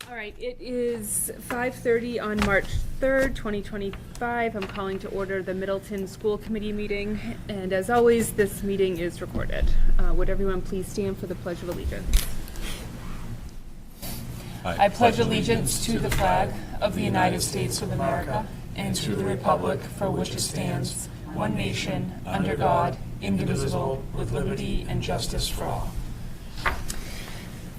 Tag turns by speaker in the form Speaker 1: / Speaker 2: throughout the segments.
Speaker 1: All right, it is 5:30 on March 3rd, 2025. I'm calling to order the Middleton School Committee meeting, and as always, this meeting is recorded. Would everyone please stand for the Pledge of Allegiance?
Speaker 2: I pledge allegiance to the flag of the United States of America and to the republic for which it stands, one nation, under God, indivisible, with liberty and justice for all.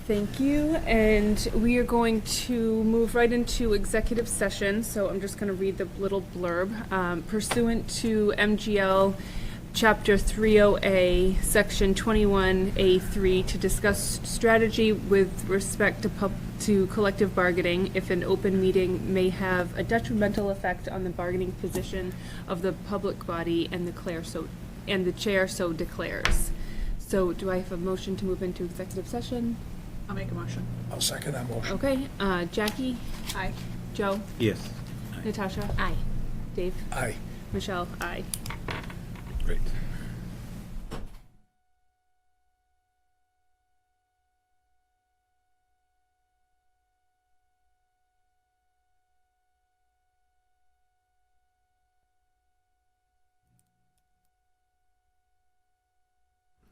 Speaker 1: Thank you, and we are going to move right into executive session, so I'm just going to read the little blurb. Pursuant to MGL Chapter 30A, Section 21A3, to discuss strategy with respect to collective bargaining if an open meeting may have a detrimental effect on the bargaining position of the public body and the chair so declares. So do I have a motion to move into executive session?
Speaker 3: I'll make a motion.
Speaker 4: I'll second that motion.
Speaker 1: Okay, Jackie?
Speaker 3: Aye.
Speaker 1: Joe?
Speaker 4: Yes.
Speaker 1: Natasha? Aye. Dave?
Speaker 4: Aye.
Speaker 1: Michelle? Aye.
Speaker 4: Great.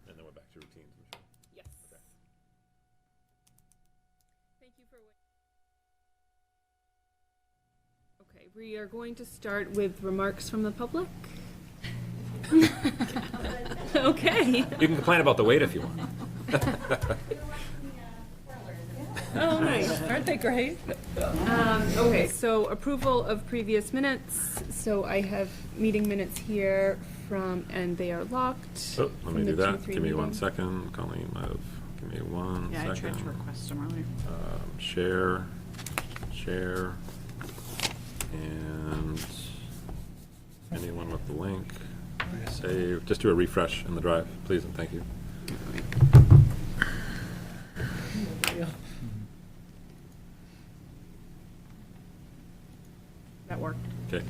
Speaker 2: And then we're back to routines, Michelle.
Speaker 1: Yes. Thank you for waiting. Okay, we are going to start with remarks from the public. Okay.
Speaker 2: You can complain about the wait if you want.
Speaker 1: Oh, nice.
Speaker 3: Aren't they great?
Speaker 1: Okay, so approval of previous minutes. So I have meeting minutes here from, and they are locked.
Speaker 2: Oh, let me
Speaker 1: from
Speaker 2: do
Speaker 1: the
Speaker 2: that.
Speaker 1: 2-3
Speaker 2: Give me one
Speaker 1: meeting.
Speaker 2: second. Colleen might have, give me one
Speaker 3: Yeah, I
Speaker 2: second.
Speaker 3: tried to request them earlier.
Speaker 2: Share, and anyone with the link, save. Just do a refresh in the drive, please, and thank you.
Speaker 3: That worked.
Speaker 2: Okay.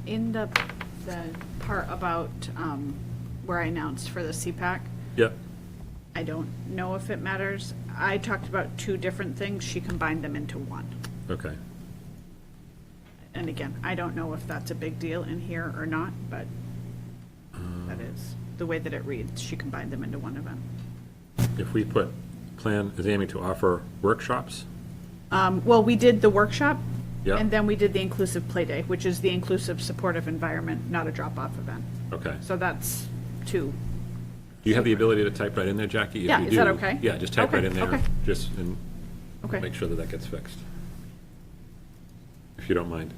Speaker 3: In the part about where I announced for the CPAC,
Speaker 2: Yep.
Speaker 3: I don't know if it matters. I talked about two different things. She combined them into one.
Speaker 2: Okay.
Speaker 3: And again, I don't know if that's a big deal in here or not, but that is the way that it reads. She combined them into one event.
Speaker 2: If we put plan is aiming to offer workshops.
Speaker 3: Well, we did the workshop,
Speaker 2: Yeah.
Speaker 3: and then we did the inclusive play day, which is the inclusive supportive environment, not a drop-off event.
Speaker 2: Okay.
Speaker 3: So that's two.
Speaker 2: Do you have the ability to type right in there, Jackie? If
Speaker 3: Yeah,
Speaker 2: you
Speaker 3: is that
Speaker 2: do,
Speaker 3: okay?
Speaker 2: Yeah, just type
Speaker 3: Okay,
Speaker 2: right in there.
Speaker 3: okay.
Speaker 2: Just and
Speaker 3: Okay.
Speaker 2: make sure that that gets fixed. If you don't mind.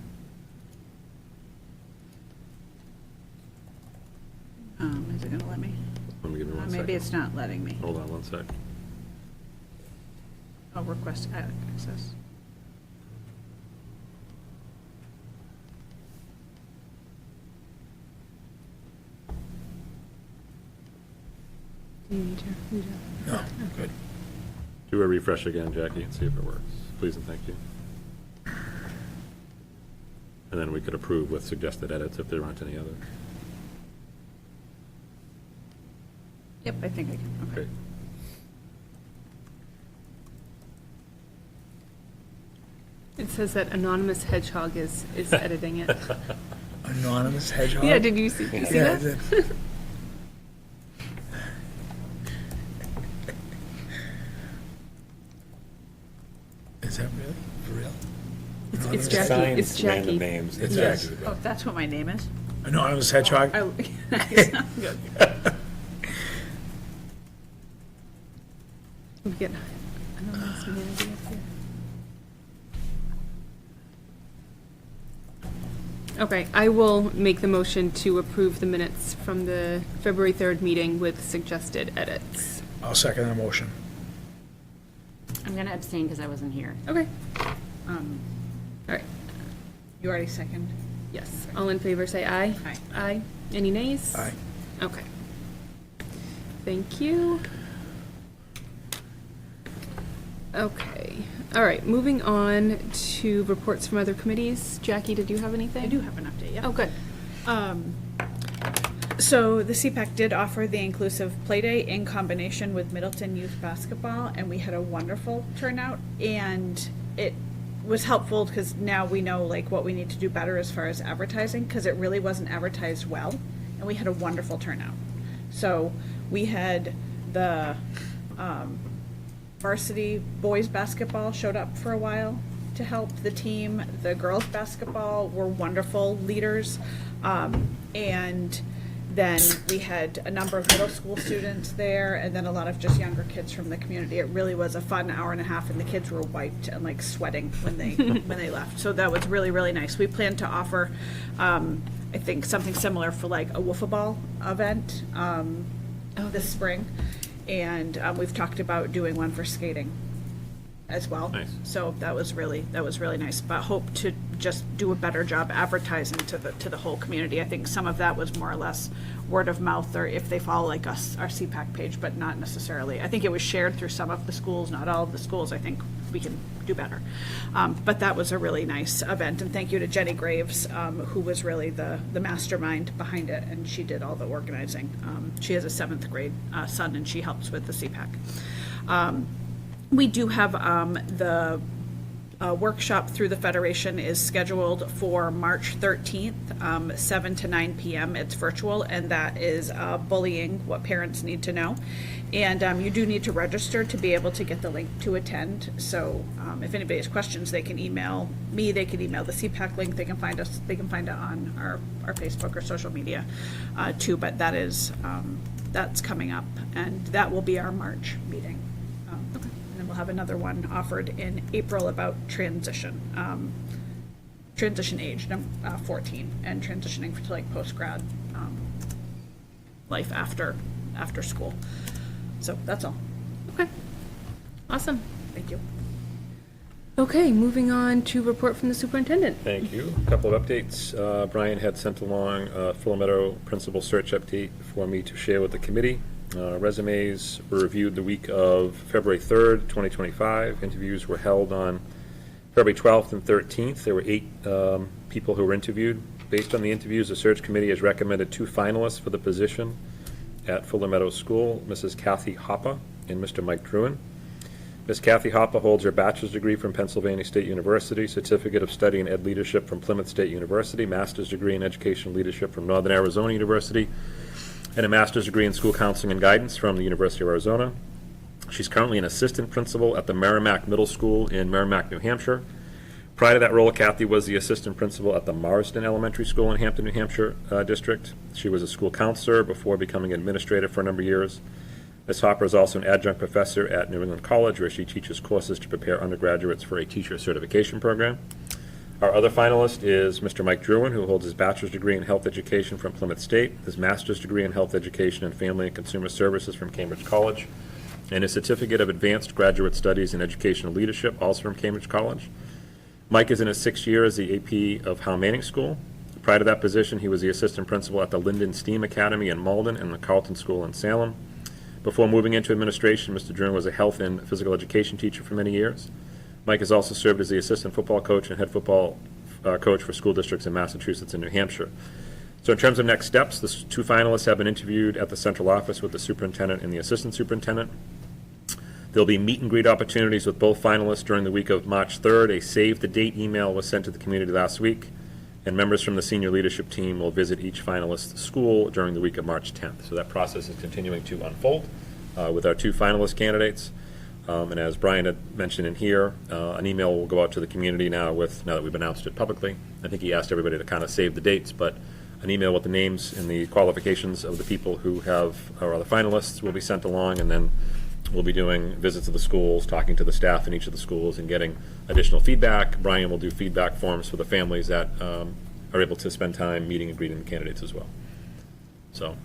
Speaker 3: Is it gonna let me?
Speaker 2: Let me give me one second.
Speaker 3: Maybe it's not letting me.
Speaker 2: Hold on one sec.
Speaker 3: I'll request access.
Speaker 1: Do you need to read it?
Speaker 4: No, good.
Speaker 2: Do a refresh again, Jackie, and see if it works. Please and thank you. And then we could approve with suggested edits if there aren't any others.
Speaker 3: Yep, I think I can. Okay.
Speaker 2: Great.
Speaker 1: It says that Anonymous Hedgehog is editing it.
Speaker 4: Anonymous hedgehog?
Speaker 1: Yeah, did you see
Speaker 4: Yeah, I
Speaker 1: that?
Speaker 4: did. Is that really? For real?
Speaker 1: It's
Speaker 4: Anonymous-
Speaker 1: Jackie.
Speaker 5: Signs
Speaker 1: It's Jackie.
Speaker 5: random names. It's
Speaker 4: Yes.
Speaker 5: Jackie.
Speaker 3: Oh, that's what my name is?
Speaker 4: Anonymous hedgehog?
Speaker 3: Oh, good.
Speaker 1: We get Anonymous Humanity up here. Okay, I will make the motion to approve the minutes from the February 3rd meeting with suggested edits.
Speaker 4: I'll second that motion.
Speaker 6: I'm going to abstain because I wasn't here.
Speaker 1: Okay,
Speaker 3: Um,
Speaker 1: all right.
Speaker 3: You already seconded?
Speaker 1: Yes. All in favor, say aye.
Speaker 3: Aye.
Speaker 1: Aye. Any nays?
Speaker 4: Aye.
Speaker 1: Okay. Thank you. Okay. All right, moving on to reports from other committees. Jackie, did you have anything?
Speaker 3: I do have an update, yeah.
Speaker 1: Oh, good.
Speaker 3: So the CPAC did offer the inclusive play day in combination with Middleton youth basketball, and we had a wonderful turnout. And it was helpful because now we know like what we need to do better as far as advertising, because it really wasn't advertised well, and we had a wonderful turnout. So we had the varsity boys basketball showed up for a while to help the team. The girls basketball were wonderful leaders, and then we had a number of middle school students there, and then a lot of just younger kids from the community. It really was a fun hour and a half, and the kids were wiped and like sweating when they when they left. So that was really, really nice. We plan to offer, I think, something similar for like a wiffle ball event this spring, and we've talked about doing one for skating as well.
Speaker 5: Nice.
Speaker 3: So that was really nice. But hope to just do a better job advertising to the whole community. I think some of that was more or less word of mouth, or if they follow like us, our CPAC page, but not necessarily. I think it was shared through some of the schools, not all of the schools. I think we can do better. But that was a really nice event, and thank you to Jenny Graves, who was really the mastermind behind it, and she did all the organizing. She has a 7th grade son, and she helps with the CPAC. We do have the workshop through the Federation is scheduled for March 13th, 7 to 9 p.m. It's virtual, and that is bullying, what parents need to know. And you do need to register to be able to get the link to attend. So if anybody has questions, they can email me, they can email the CPAC link, they can find us, they can find it on our Facebook or social media too. But that is, that's coming up, and that will be our March meeting. And then we'll have another one offered in April about transition age, 14, and transitioning to like post-grad life after school. So that's all.
Speaker 1: Okay. Awesome.
Speaker 3: Thank you.
Speaker 1: Okay, moving on to report from the superintendent.
Speaker 5: Thank you. A couple of updates. Brian had sent along a Full Meadow principal search update for me to share with the committee. Resumes were reviewed the week of February 3rd, 2025. Interviews were held on February 12th and 13th. There were 8 people who were interviewed. Based on the interviews, the search committee has recommended 2 finalists for the position at Fuller Meadows School, Mrs. Kathy Hoppe and Mr. Mike Druin. Ms. Kathy Hoppe holds her bachelor's degree from Pennsylvania State University, certificate of study in ed leadership from Plymouth State University, master's degree in educational leadership from Northern Arizona University, and a master's degree in school counseling and guidance from the University of Arizona. She's currently an assistant principal at the Merrimack Middle School in Merrimack, New Hampshire. Prior to that role, Kathy was the assistant principal at the Marsden Elementary School in Hampton, New Hampshire district. She was a school counselor before becoming administrator for a number of years. Ms. Hopper is also an adjunct professor at New England College, where she teaches courses to prepare undergraduates for a teacher certification program. Our other finalist is Mr. Mike Druin, who holds his bachelor's degree in health education from Plymouth State, his master's degree in health education and family and consumer services from Cambridge College, and his certificate of advanced graduate studies in educational leadership, also from Cambridge College. Mike is in his 6th year as the AP of Howe Manning School. Prior to that position, he was the assistant principal at the Linden STEAM Academy in Malden and the Carleton School in Salem. Before moving into administration, Mr. Druin was a health and physical education teacher for many years. Mike has also served as the assistant football coach and head football coach for school districts in Massachusetts and New Hampshire. So in terms of next steps, the 2 finalists have been interviewed at the central office with the superintendent and the assistant superintendent. There'll be meet and greet opportunities with both finalists during the week of March 3rd. A save-the-date email was sent to the community last week, and members from the senior leadership team will visit each finalist's school during the week of March 10th. So that process is continuing to unfold with our 2 finalist candidates. And as Brian had mentioned in here, an email will go out to the community now that we've announced it publicly. I think he asked everybody to kind of save the dates, but an email with the names and the qualifications of the people who are the finalists will be sent along, and then we'll be doing visits to the schools, talking to the staff in each of the schools, and getting additional feedback. Brian will do feedback forms for the families that are able to spend time meeting and greeting the candidates as well. So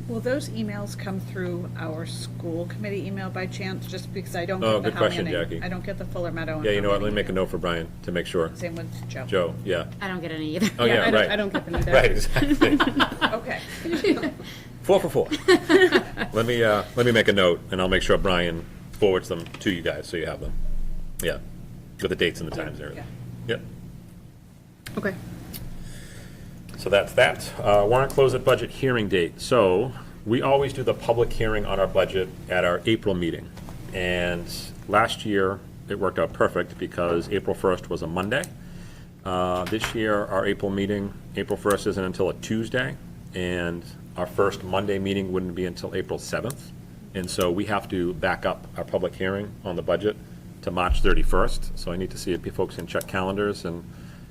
Speaker 3: Will those emails come through our school committee email by chance, just because I don't
Speaker 5: Oh,
Speaker 3: get the
Speaker 5: good question,
Speaker 3: Hellmanning-
Speaker 5: Jackie.
Speaker 3: I don't get the Fuller Meadow. and
Speaker 5: Yeah, you know what, let me
Speaker 3: Hellmanning
Speaker 5: make a
Speaker 3: email.
Speaker 5: note for Brian to make sure.
Speaker 3: Same with Joe.
Speaker 5: Joe, yeah.
Speaker 6: I don't get any either.
Speaker 5: Oh, yeah, right.
Speaker 1: I don't get them either.
Speaker 5: Right, exactly.
Speaker 3: Okay.
Speaker 5: 4 for 4. Let me make a note, and I'll make sure Brian forwards them to you guys, so you have them. Yeah, with the dates and the times and everything. Yep.
Speaker 1: Okay.
Speaker 5: So that's that. Warrant close at budget hearing date. So we always do the public hearing on our budget at our April meeting. And last year, it worked out perfect because April 1st was a Monday. This year, our April meeting, April 1st isn't until a Tuesday, and our first Monday meeting wouldn't be until April 7th. And so we have to back up our public hearing on the budget to March 31st. So I need to see if you folks can check calendars, and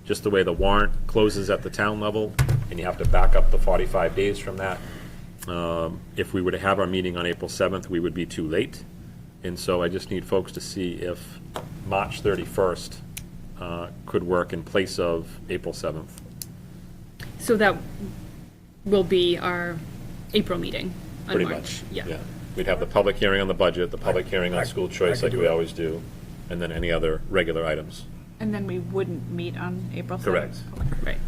Speaker 5: just the way the warrant closes at the town level, and you have to back up the 45 days from that. If we were to have our meeting on April 7th, we would be too late. And so I just need folks to see if March 31st could work in place of April 7th.
Speaker 1: So that will be our April meeting on
Speaker 5: Pretty
Speaker 1: March.
Speaker 5: much,
Speaker 1: Yeah.
Speaker 5: We'd have the public hearing on the budget, the public hearing
Speaker 4: I
Speaker 5: on school choice
Speaker 4: could
Speaker 5: like
Speaker 4: do
Speaker 5: we
Speaker 4: it.
Speaker 5: always do, and then any other regular items.
Speaker 3: And then we wouldn't meet on April 7th?
Speaker 5: Correct.
Speaker 1: Right.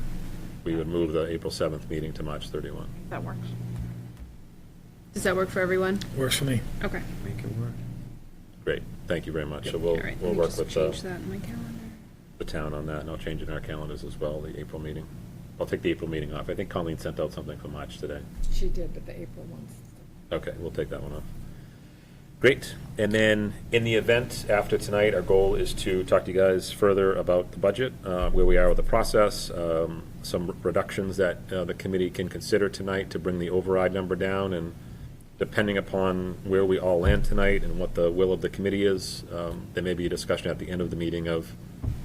Speaker 5: We would move the April 7th meeting to March 31.
Speaker 3: That works.
Speaker 1: Does that work for everyone?
Speaker 4: Works for me.
Speaker 1: Okay.
Speaker 4: Make it work.
Speaker 5: Great, thank you very much. So
Speaker 1: All
Speaker 5: we'll,
Speaker 1: right.
Speaker 5: we'll
Speaker 1: Let me
Speaker 5: work
Speaker 1: just
Speaker 5: with
Speaker 1: change that in my calendar.
Speaker 5: the town on that, and I'll change it in our calendars as well, the April meeting. I'll take the April meeting off. I think Colleen sent out something for March today.
Speaker 7: She did, but the April ones.
Speaker 5: Okay, we'll take that one off. Great. And then, in the event after tonight, our goal is to talk to you guys further about the budget, where we are with the process, some reductions that the committee can consider tonight to bring the override number down, and depending upon where we all land tonight and what the will of the committee is, there may be a discussion at the end of the meeting of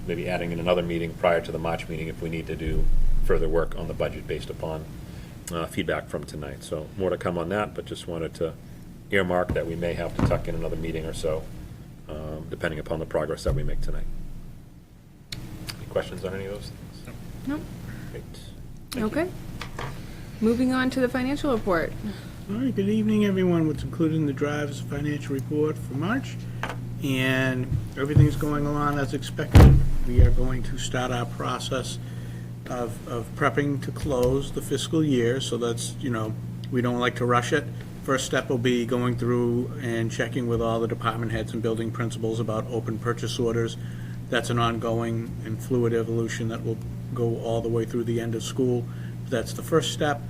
Speaker 5: maybe adding in another meeting prior to the March meeting if we need to do further work on the budget based upon feedback from tonight. So more to come on that, but just wanted to earmark that we may have to tuck in another meeting or so, depending upon the progress that we make tonight. Any questions on any of those things?
Speaker 1: Nope.
Speaker 5: Great. Thank you.
Speaker 1: Okay. Moving on to the financial report.
Speaker 8: All right, good evening, everyone. What's included in the drive is a financial report for March, and everything's going along as expected. We are going to start our process of prepping to close the fiscal year, so that's, we don't like to rush it. First step will be going through and checking with all the department heads and building principals about open purchase orders. That's an ongoing and fluid evolution that will go all the way through the end of school. That's the first step.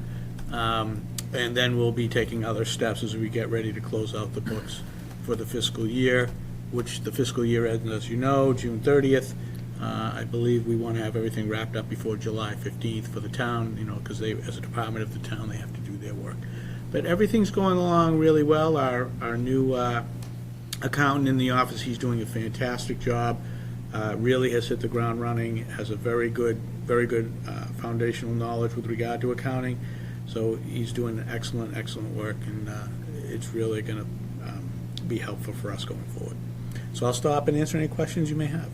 Speaker 8: And then we'll be taking other steps as we get ready to close out the books for the fiscal year, which the fiscal year ends, as you know, June 30th. I believe we want to have everything wrapped up before July 15th for the town, because they, as a department of the town, they have to do their work. But everything's going along really well. Our new accountant in the office, he's doing a fantastic job. Really has hit the ground running, has a very good foundational knowledge with regard to accounting. So he's doing excellent work, and it's really going to be helpful for us going forward. So I'll stop and answer any questions you may have.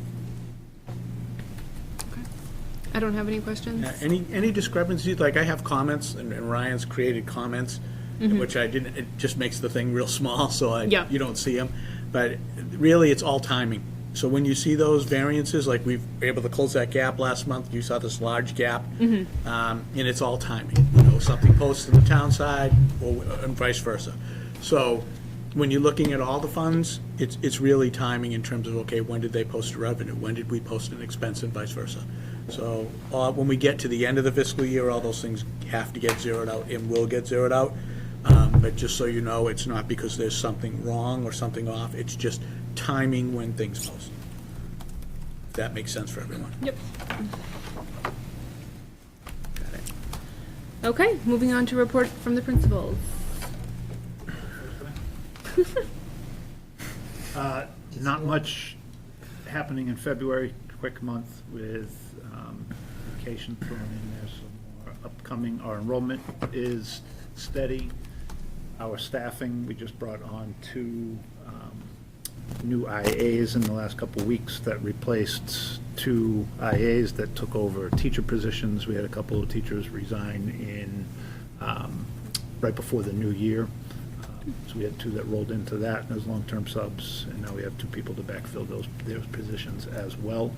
Speaker 1: I don't have any questions.
Speaker 8: Any discrepancies? Like, I have comments, and Ryan's created comments, which I didn't. It just makes the thing real small, so
Speaker 1: Yeah.
Speaker 8: you don't see them. But really, it's all timing. So when you see those variances, like we were able to close that gap last month, you saw this large gap, and it's all timing. Something posted to the town side, and vice versa. So when you're looking at all the funds, it's really timing in terms of, okay, when did they post a revenue? When did we post an expense, and vice versa? So when we get to the end of the fiscal year, all those things have to get zeroed out and will get zeroed out. But just so you know, it's not because there's something wrong or something off. It's just timing when things post. If that makes sense for everyone.
Speaker 1: Yep. Okay, moving on to report from the principals.
Speaker 9: Not much happening in February, quick month with vacation thrown in there, some more upcoming. Our enrollment is steady. Our staffing, we just brought on 2 new IAs in the last couple of weeks that replaced 2 IAs that took over teacher positions. We had a couple of teachers resign in right before the new year. So we had 2 that rolled into that as long-term subs, and now we have 2 people to backfill those positions as well.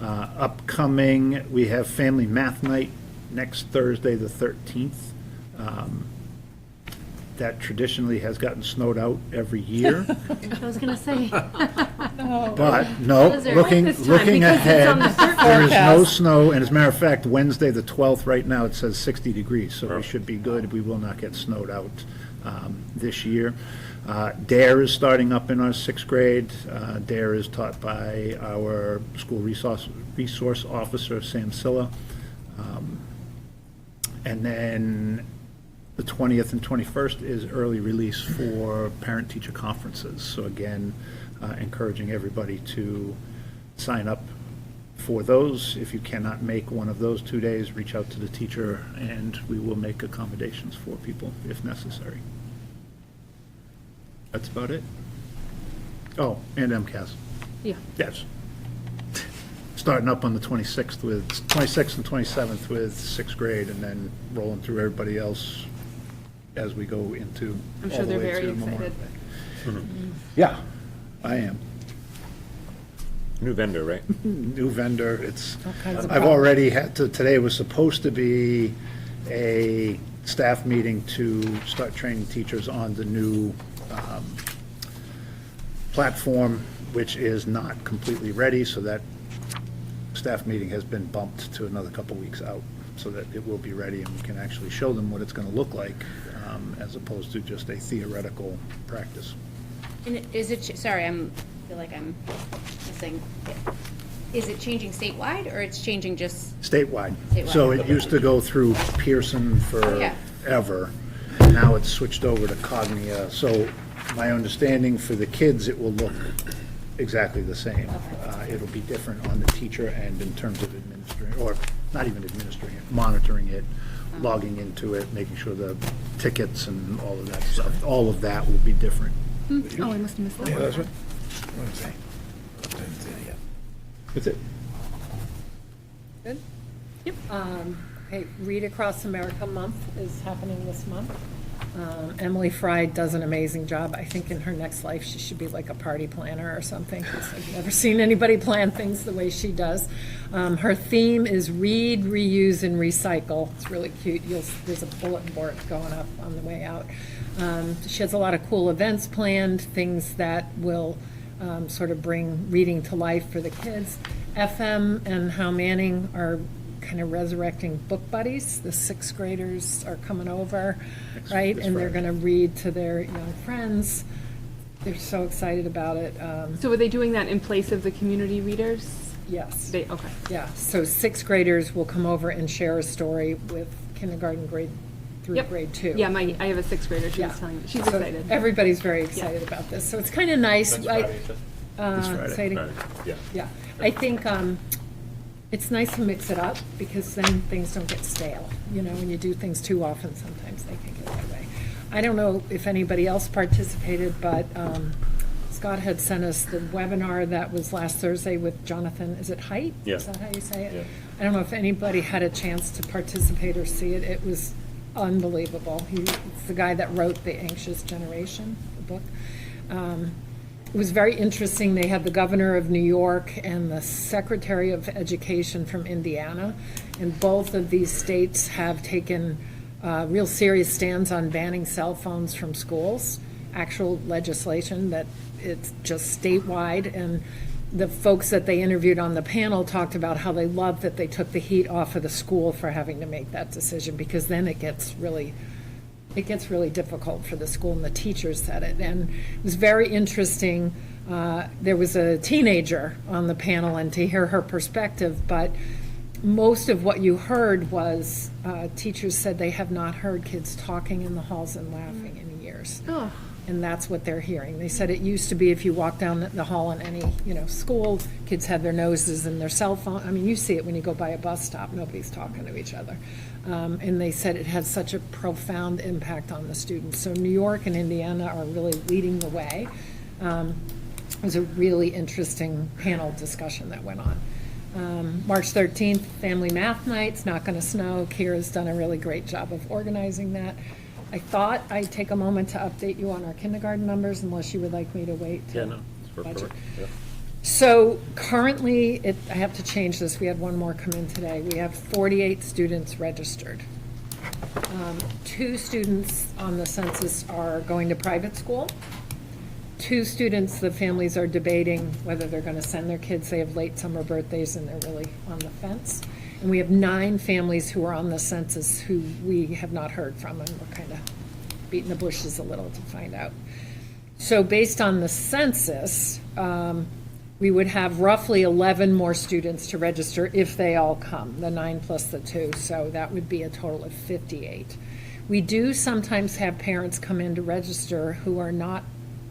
Speaker 9: Upcoming, we have Family Math Night next Thursday, the 13th. That traditionally has gotten snowed out every year.
Speaker 6: I was gonna say,
Speaker 9: But, no,
Speaker 6: Blizzard.
Speaker 9: looking
Speaker 6: This time,
Speaker 9: looking
Speaker 6: because it's
Speaker 9: ahead,
Speaker 6: on the
Speaker 9: there is no snow, and as a matter of fact, Wednesday, the 12th, right now, it says 60 degrees, so we should be good. We will not get snowed out this year. DARE is starting up in our 6th grade. DARE is taught by our school resource officer, Sam Silla. And then the 20th and 21st is early release for parent-teacher conferences. So again, encouraging everybody to sign up for those. If you cannot make one of those 2 days, reach out to the teacher, and we will make accommodations for people if necessary. That's about it. Oh, and MCAS.
Speaker 1: Yeah.
Speaker 9: Yes. Starting up on the 26th and 27th with 6th grade, and then rolling through everybody else as we go into.
Speaker 1: I'm
Speaker 9: all
Speaker 1: sure
Speaker 9: the
Speaker 1: they're
Speaker 9: way
Speaker 1: very
Speaker 9: to Memorial
Speaker 1: excited.
Speaker 9: Day. Yeah, I am.
Speaker 5: New vendor, right?
Speaker 9: New vendor,
Speaker 7: kinds of
Speaker 9: I've already had to, today was supposed to be a staff meeting to start training teachers on the new platform, which is not completely ready, so that staff meeting has been bumped to another couple weeks out, so that it will be ready and we can actually show them what it's going to look like, as opposed to just a theoretical practice.
Speaker 6: and is it, sorry, feel like I'm missing. Is it changing statewide, or it's changing just,
Speaker 9: Statewide.
Speaker 6: Statewide.
Speaker 9: So it used to go through Pearson
Speaker 6: Yeah.
Speaker 9: forever, and now it's switched over to Cognia. So my understanding for the kids, it will look exactly the same. It'll be different on the teacher end in terms of administering, or not even administering it, monitoring it, logging into it, making sure the tickets and all of that stuff, all of that will be different.
Speaker 1: Oh, I must have missed that
Speaker 4: Yeah,
Speaker 1: one.
Speaker 4: that's right. What did I say? Didn't say it yet.
Speaker 9: That's it.
Speaker 7: Good? Yep. Okay, Read Across America Month is happening this month. Emily Fry does an amazing job. I think in her next life, she should be like a party planner or something, 'cause I've never seen anybody plan things the way she does. Her theme is read, reuse, and recycle. It's really cute. There's a bulletin board going up on the way out. She has a lot of cool events planned, things that will sort of bring reading to life for the kids. FM and How Manning are kind of resurrecting book buddies. The 6th graders are coming over, right?
Speaker 9: this
Speaker 7: And they're
Speaker 9: Friday.
Speaker 7: going to read to their young friends. They're so excited about it.
Speaker 1: So are they doing that in place of the community readers?
Speaker 7: Yes.
Speaker 1: They, okay.
Speaker 7: Yeah, so 6th graders will come over and share a story with kindergarten grade through
Speaker 1: Yep.
Speaker 7: grade 2.
Speaker 1: Yeah, I have a 6th grader. She was telling me. She's
Speaker 7: So
Speaker 1: excited.
Speaker 7: Everybody's very excited about this, so it's kind of nice.
Speaker 5: That's Friday, is it?
Speaker 9: This Friday.
Speaker 7: Say it
Speaker 5: Friday, yeah.
Speaker 7: Yeah, I think it's nice to mix it up, because then things don't get stale. You know, when you do things too often, sometimes they can get that way. I don't know if anybody else participated, but Scott had sent us the webinar that was last Thursday with Jonathan, is it Haidt?
Speaker 5: Yeah.
Speaker 7: Is that how you say it?
Speaker 5: Yeah.
Speaker 7: I don't know if anybody had a chance to participate or see it. It was unbelievable. He's the guy that wrote The Anxious Generation, the book. It was very interesting. They had the governor of New York and the secretary of education from Indiana, and both of these states have taken real serious stands on banning cell phones from schools, actual legislation that it's just statewide. And the folks that they interviewed on the panel talked about how they love that they took the heat off of the school for having to make that decision, because then it gets really difficult for the school, and the teachers said it. And it was very interesting. There was a teenager on the panel, and to hear her perspective, but most of what you heard was teachers said they have not heard kids talking in the halls and laughing in years.
Speaker 1: Oh.
Speaker 7: And that's what they're hearing. They said it used to be if you walk down the hall in any, school, kids had their noses in their cell phone. I mean, you see it when you go by a bus stop, nobody's talking to each other. And they said it had such a profound impact on the students. So New York and Indiana are really leading the way. It was a really interesting panel discussion that went on. March 13th, Family Math Night. It's not going to snow. Kira's done a really great job of organizing that. I thought I'd take a moment to update you on our kindergarten numbers, unless you would like me to wait
Speaker 5: Yeah,
Speaker 7: till
Speaker 5: no, it's
Speaker 7: budget.
Speaker 5: perfect, yeah.
Speaker 7: So currently, I have to change this, we had one more come in today. We have 48 students registered. 2 students on the census are going to private school. 2 students, the families are debating whether they're going to send their kids. They have late summer birthdays and they're really on the fence. And we have 9 families who are on the census who we have not heard from, and we're kind of beating the bushes a little to find out. So based on the census, we would have roughly 11 more students to register if they all come, the 9 plus the 2, so that would be a total of 58. We do sometimes have parents come in to register who are not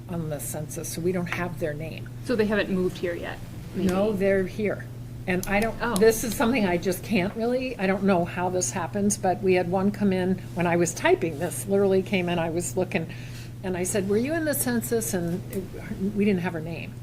Speaker 7: on the census, so we don't have their name.
Speaker 1: So they haven't moved here yet? maybe?
Speaker 7: No, they're here. And I don't,
Speaker 1: Oh.
Speaker 7: this is something I just can't really, I don't know how this happens, but we had one come in when I was typing this, literally came in, I was looking, and I said, were you in the census? And we didn't have her name.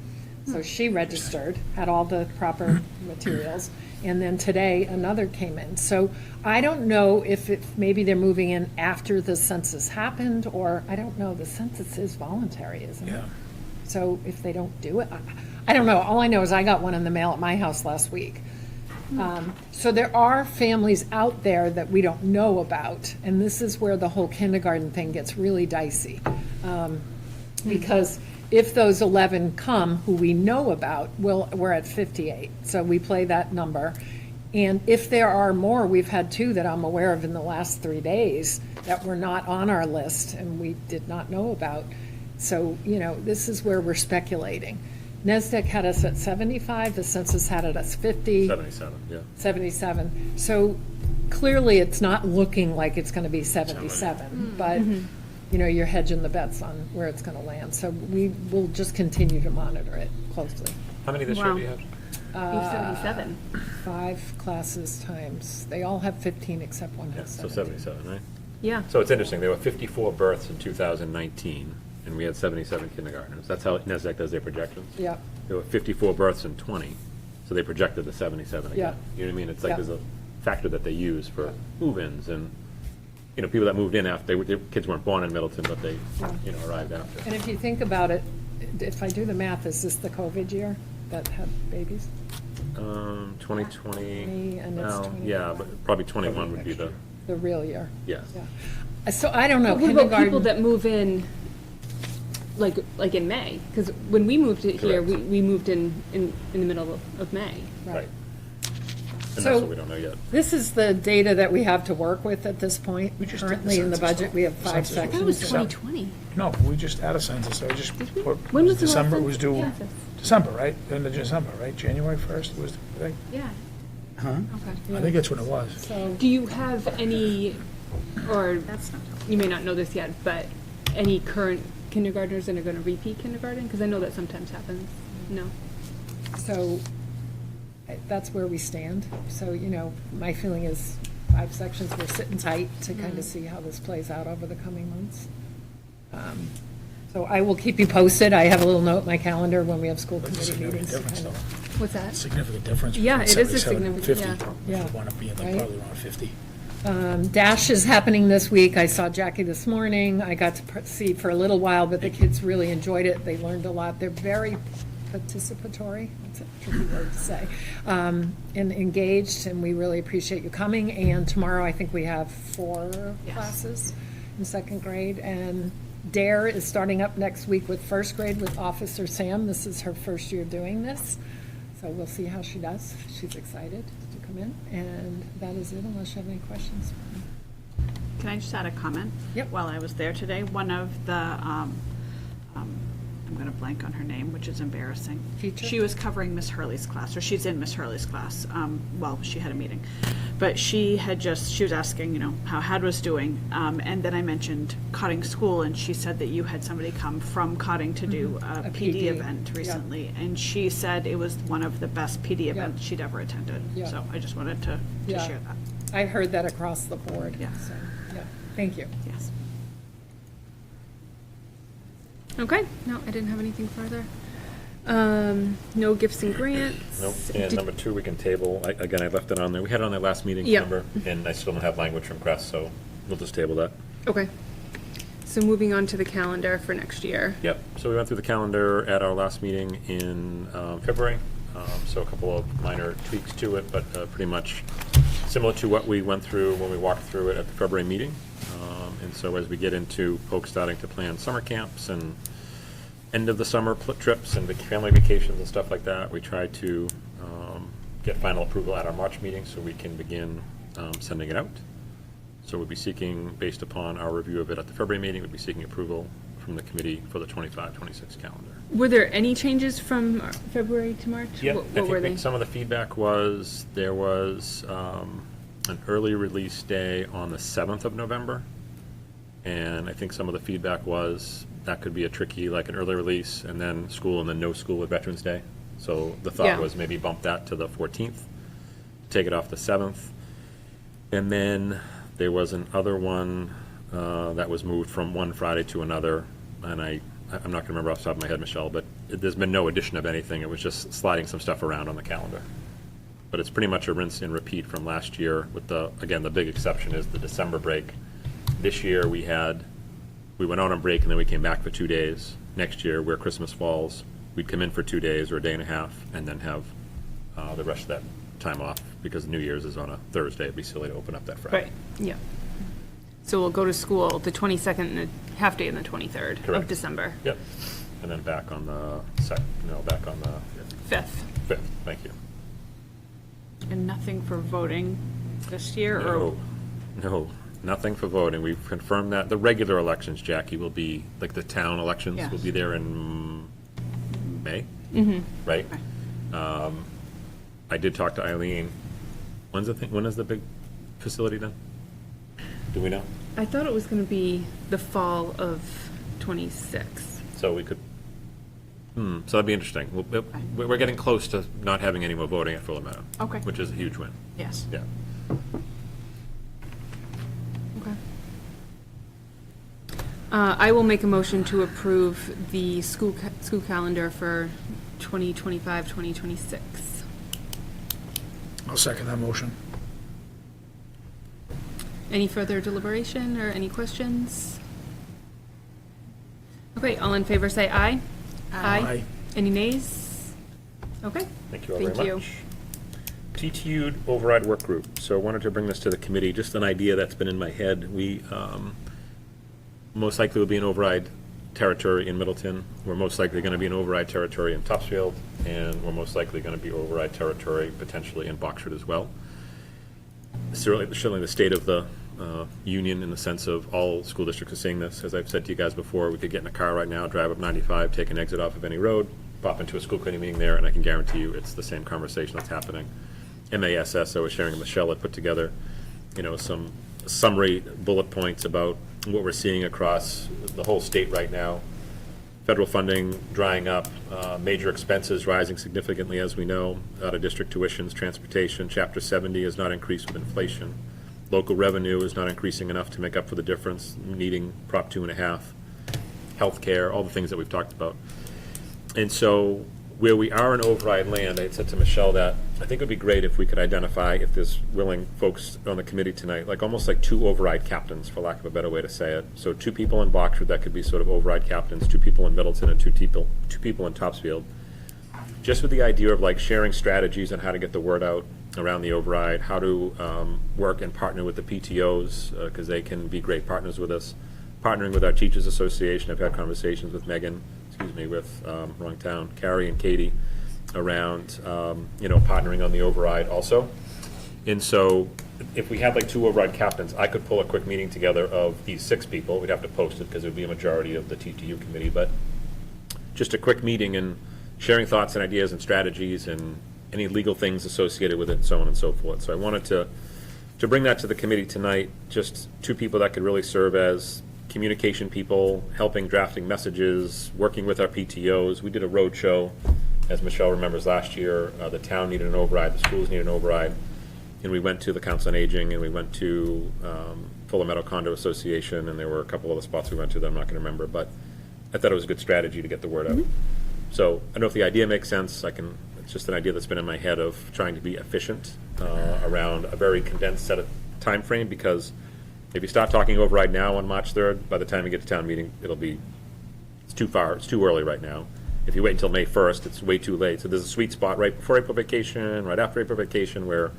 Speaker 7: So she registered, had all the proper materials, and then today, another came in. So I don't know if maybe they're moving in after the census happened, or, I don't know, the census is voluntary, isn't it?
Speaker 4: Yeah.
Speaker 7: So if they don't do it, I don't know. All I know is I got one in the mail at my house last week. So there are families out there that we don't know about, and this is where the whole kindergarten thing gets really dicey. Because if those 11 come who we know about, we're at 58. So we play that number. And if there are more, we've had 2 that I'm aware of in the last 3 days that were not on our list and we did not know about. So, you know, this is where we're speculating. NESDEC had us at 75, the census had it as 50.
Speaker 5: 77, yeah.
Speaker 7: 77. So clearly, it's not looking like it's going to be 77, but, you know, you're hedging the bets on where it's going to land. So we will just continue to monitor it closely.
Speaker 5: How many this year
Speaker 1: Wow.
Speaker 5: do you have?
Speaker 1: 77.
Speaker 7: 5 classes times, they all have 15 except one
Speaker 5: Yeah,
Speaker 7: has
Speaker 5: so
Speaker 7: 17.
Speaker 5: 77, right?
Speaker 1: Yeah.
Speaker 5: So it's interesting, there were 54 births in 2019, and we had 77 kindergartners. That's how NESDEC does their projections.
Speaker 7: Yeah,
Speaker 5: There were 54 births in 20, so they projected the 77 again.
Speaker 7: Yeah.
Speaker 5: You know what I mean? It's like
Speaker 7: Yeah.
Speaker 5: there's a factor that they use for move-ins and, you know, people that moved in after, their kids weren't born in Middleton, but they, you know, arrived after.
Speaker 7: and if you think about it, if I do the math, is this the COVID year that had babies?
Speaker 5: 2020,
Speaker 7: And it's
Speaker 5: well,
Speaker 7: 20.
Speaker 5: yeah, but probably 21 would be the,
Speaker 7: The real year?
Speaker 5: yes.
Speaker 7: Yeah. So I don't know,
Speaker 1: What about people
Speaker 7: kindergarten,
Speaker 1: that move in, like in May? Because when we moved it here,
Speaker 5: Correct.
Speaker 1: we moved in the middle of May.
Speaker 5: Right. And
Speaker 7: So-
Speaker 5: that's what we don't know yet.
Speaker 7: this is the data that we have to work with at this point.
Speaker 4: We just did the
Speaker 7: Currently in the
Speaker 4: census,
Speaker 7: budget,
Speaker 4: though.
Speaker 7: we have 5
Speaker 4: Census.
Speaker 1: I thought it was
Speaker 7: sections.
Speaker 1: 2020.
Speaker 4: No, we just had a census, so I just put,
Speaker 1: When was the last
Speaker 4: December, it was due,
Speaker 1: census?
Speaker 4: December, right? End of December, right? January 1st was the thing?
Speaker 1: Yeah.
Speaker 8: Huh?
Speaker 1: Okay.
Speaker 4: I think that's when it was.
Speaker 7: So,
Speaker 1: Do you have any, or
Speaker 3: That's not helpful.
Speaker 1: you may not know this yet, but any current kindergartners that are going to repeat kindergarten? Because I know that sometimes happens. No.
Speaker 7: so that's where we stand. So, you know, my feeling is 5 sections, we're sitting tight to kind of see how this plays out over the coming months. So I will keep you posted. I have a little note in my calendar when we have school
Speaker 4: That's a
Speaker 7: committee
Speaker 4: significant
Speaker 7: meetings. to
Speaker 4: difference,
Speaker 7: kind
Speaker 4: though.
Speaker 7: of-
Speaker 1: What's that?
Speaker 4: Significant difference.
Speaker 1: Yeah,
Speaker 4: between
Speaker 1: it is a
Speaker 4: 77 and
Speaker 1: significant-
Speaker 4: 50.
Speaker 7: yeah.
Speaker 4: If you want to be like
Speaker 7: Right?
Speaker 4: probably around 50.
Speaker 7: Dash is happening this week. I saw Jackie this morning. I got to see for a little while, but the kids really enjoyed it. They learned a lot. They're very participatory, that's a tricky word to say, and engaged, and we really appreciate you coming. And tomorrow, I think we have 4 classes in 2nd grade, and DARE is starting up next week with 1st grade with Officer Sam. This is her first year doing this, so we'll see how she does. She's excited to come in, and that is it, unless you have any questions.
Speaker 3: Can I just add a comment?
Speaker 7: Yep.
Speaker 3: While I was there today, one of the, I'm going to blank on her name, which is embarrassing.
Speaker 7: Teacher?
Speaker 3: She was covering Miss Hurley's class, or she's in Miss Hurley's class. Well, she had a meeting. But she was asking, you know, how Had was doing. And then I mentioned Cotting School, and she said that you had somebody come from Cotting to do a
Speaker 7: A
Speaker 3: PD
Speaker 7: PD,
Speaker 3: event
Speaker 7: yeah.
Speaker 3: recently. And she said it was one of the best PD
Speaker 7: Yeah.
Speaker 3: events she'd ever attended.
Speaker 7: Yeah.
Speaker 3: So I just wanted to
Speaker 7: Yeah.
Speaker 3: share that.
Speaker 7: I heard that across the board.
Speaker 3: Yeah.
Speaker 7: So, yeah, thank you.
Speaker 3: Yes.
Speaker 1: Okay. No, I didn't have anything further. No gifts and grants.
Speaker 5: Nope, and
Speaker 1: Did-
Speaker 5: number 2, we can table, again, I left it on there, we had it on that last meeting,
Speaker 1: Yeah.
Speaker 5: remember? And I still don't have language from Crest, so we'll just table that.
Speaker 1: Okay. So moving on to the calendar for next year.
Speaker 5: Yep, so we went through the calendar at our last meeting in February. So a couple of minor tweaks to it, but pretty much similar to what we went through when we walked through it at the February meeting. And so as we get into folks starting to plan summer camps and end of the summer trips and family vacations and stuff like that, we try to get final approval at our March meeting so we can begin sending it out. So we'll be seeking, based upon our review of it at the February meeting, we'll be seeking approval from the committee for the 25-26 calendar.
Speaker 1: Were there any changes from February to March?
Speaker 5: Yeah,
Speaker 1: What were they?
Speaker 5: some of the feedback was there was an early release day on the 7th of November. And I think some of the feedback was that could be a tricky, like an early release and then school and then no school with Veterans Day. So the thought
Speaker 1: Yeah.
Speaker 5: was maybe bump that to the 14th, take it off the 7th. And then there was another one that was moved from one Friday to another. And I'm not going to remember off the top of my head, Michelle, but there's been no addition of anything. It was just sliding some stuff around on the calendar. But it's pretty much a rinse and repeat from last year with again, the big exception is the December break. This year we went out on break and then we came back for 2 days. Next year, where Christmas falls, we'd come in for 2 days or a day and a half and then have the rest of that time off because New Year's is on a Thursday. It'd be silly to open up that Friday.
Speaker 1: Right, yeah. So we'll go to school the 22nd and a half day on the 23rd of
Speaker 5: Correct.
Speaker 1: December.
Speaker 5: Yep. And then back on the back on the
Speaker 1: 5th.
Speaker 5: 5th. Thank you.
Speaker 3: And nothing for voting this year,
Speaker 5: No, nothing for voting. We've confirmed that the regular elections, Jackie, will be, like the town elections
Speaker 3: Yes.
Speaker 5: will be there in May, right? I did talk to Eileen. When is the big facility done? Do we know?
Speaker 1: I thought it was going to be the fall of 26.
Speaker 5: So we could, so that'd be interesting. We're getting close to not having any more voting at Fuller Meadow.
Speaker 3: Okay.
Speaker 5: Which is a huge win.
Speaker 3: Yes.
Speaker 5: Yeah.
Speaker 1: Okay. I will make a motion to approve the school calendar for 2025, 2026.
Speaker 4: I'll second that motion.
Speaker 1: Any further deliberation or any questions? Okay, all in favor say aye.
Speaker 4: Aye.
Speaker 1: Any nays? Okay.
Speaker 5: Thank you all very
Speaker 1: Thank
Speaker 5: much. TTU override work group. So I wanted to bring this to the committee, just an idea that's been in my head. We most likely will be an override territory in Middleton. We're most likely going to be an override territory in Topsfield, and we're most likely going to be override territory potentially in Boxford as well. Certainly the state of the union in the sense of all school districts are seeing this. As I've said to you guys before, we could get in a car right now, drive up 95, take an exit off of any road, pop into a school committee meeting there, and I can guarantee you it's the same conversation that's happening. MASS, I was sharing with Michelle, had put together, some summary bullet points about what we're seeing across the whole state right now. Federal funding drying up, major expenses rising significantly, as we know, out-of-district tuitions, transportation. Chapter 70 is not increased with inflation. Local revenue is not increasing enough to make up for the difference, needing Prop 2.5, healthcare, all the things that we've talked about. And so where we are in override land, I had said to Michelle that I think it would be great if we could identify, if there's willing folks on the committee tonight, almost like 2 override captains, for lack of a better way to say it. So 2 people in Boxford that could be sort of override captains, 2 people in Middleton, and 2 people in Topsfield. Just with the idea of sharing strategies on how to get the word out around the override, how to work and partner with the PTOs, because they can be great partners with us. Partnering with our Teachers Association, I've had conversations with wrong town, Carrie and Katie, around, partnering on the override also. And so if we had 2 override captains, I could pull a quick meeting together of these 6 people. We'd have to post it because it would be a majority of the TTU committee, but just a quick meeting and sharing thoughts and ideas and strategies and any legal things associated with it and so on and so forth. So I wanted to bring that to the committee tonight, just 2 people that could really serve as communication people, helping drafting messages, working with our PTOs. We did a road show, as Michelle remembers last year. The town needed an override, the schools needed an override, and we went to the Council on Aging, and we went to Fuller Meadow Condo Association, and there were a couple other spots we went to that I'm not going to remember, but I thought it was a good strategy to get the word out. So I don't know if the idea makes sense. It's just an idea that's been in my head of trying to be efficient around a very condensed set of time frame, because If you start talking override now on March 3rd, by the time you get to town meeting, it's too far, it's too early right now. If you wait until May 1st, it's way too late. So there's a sweet spot right before April vacation, right after April vacation, where,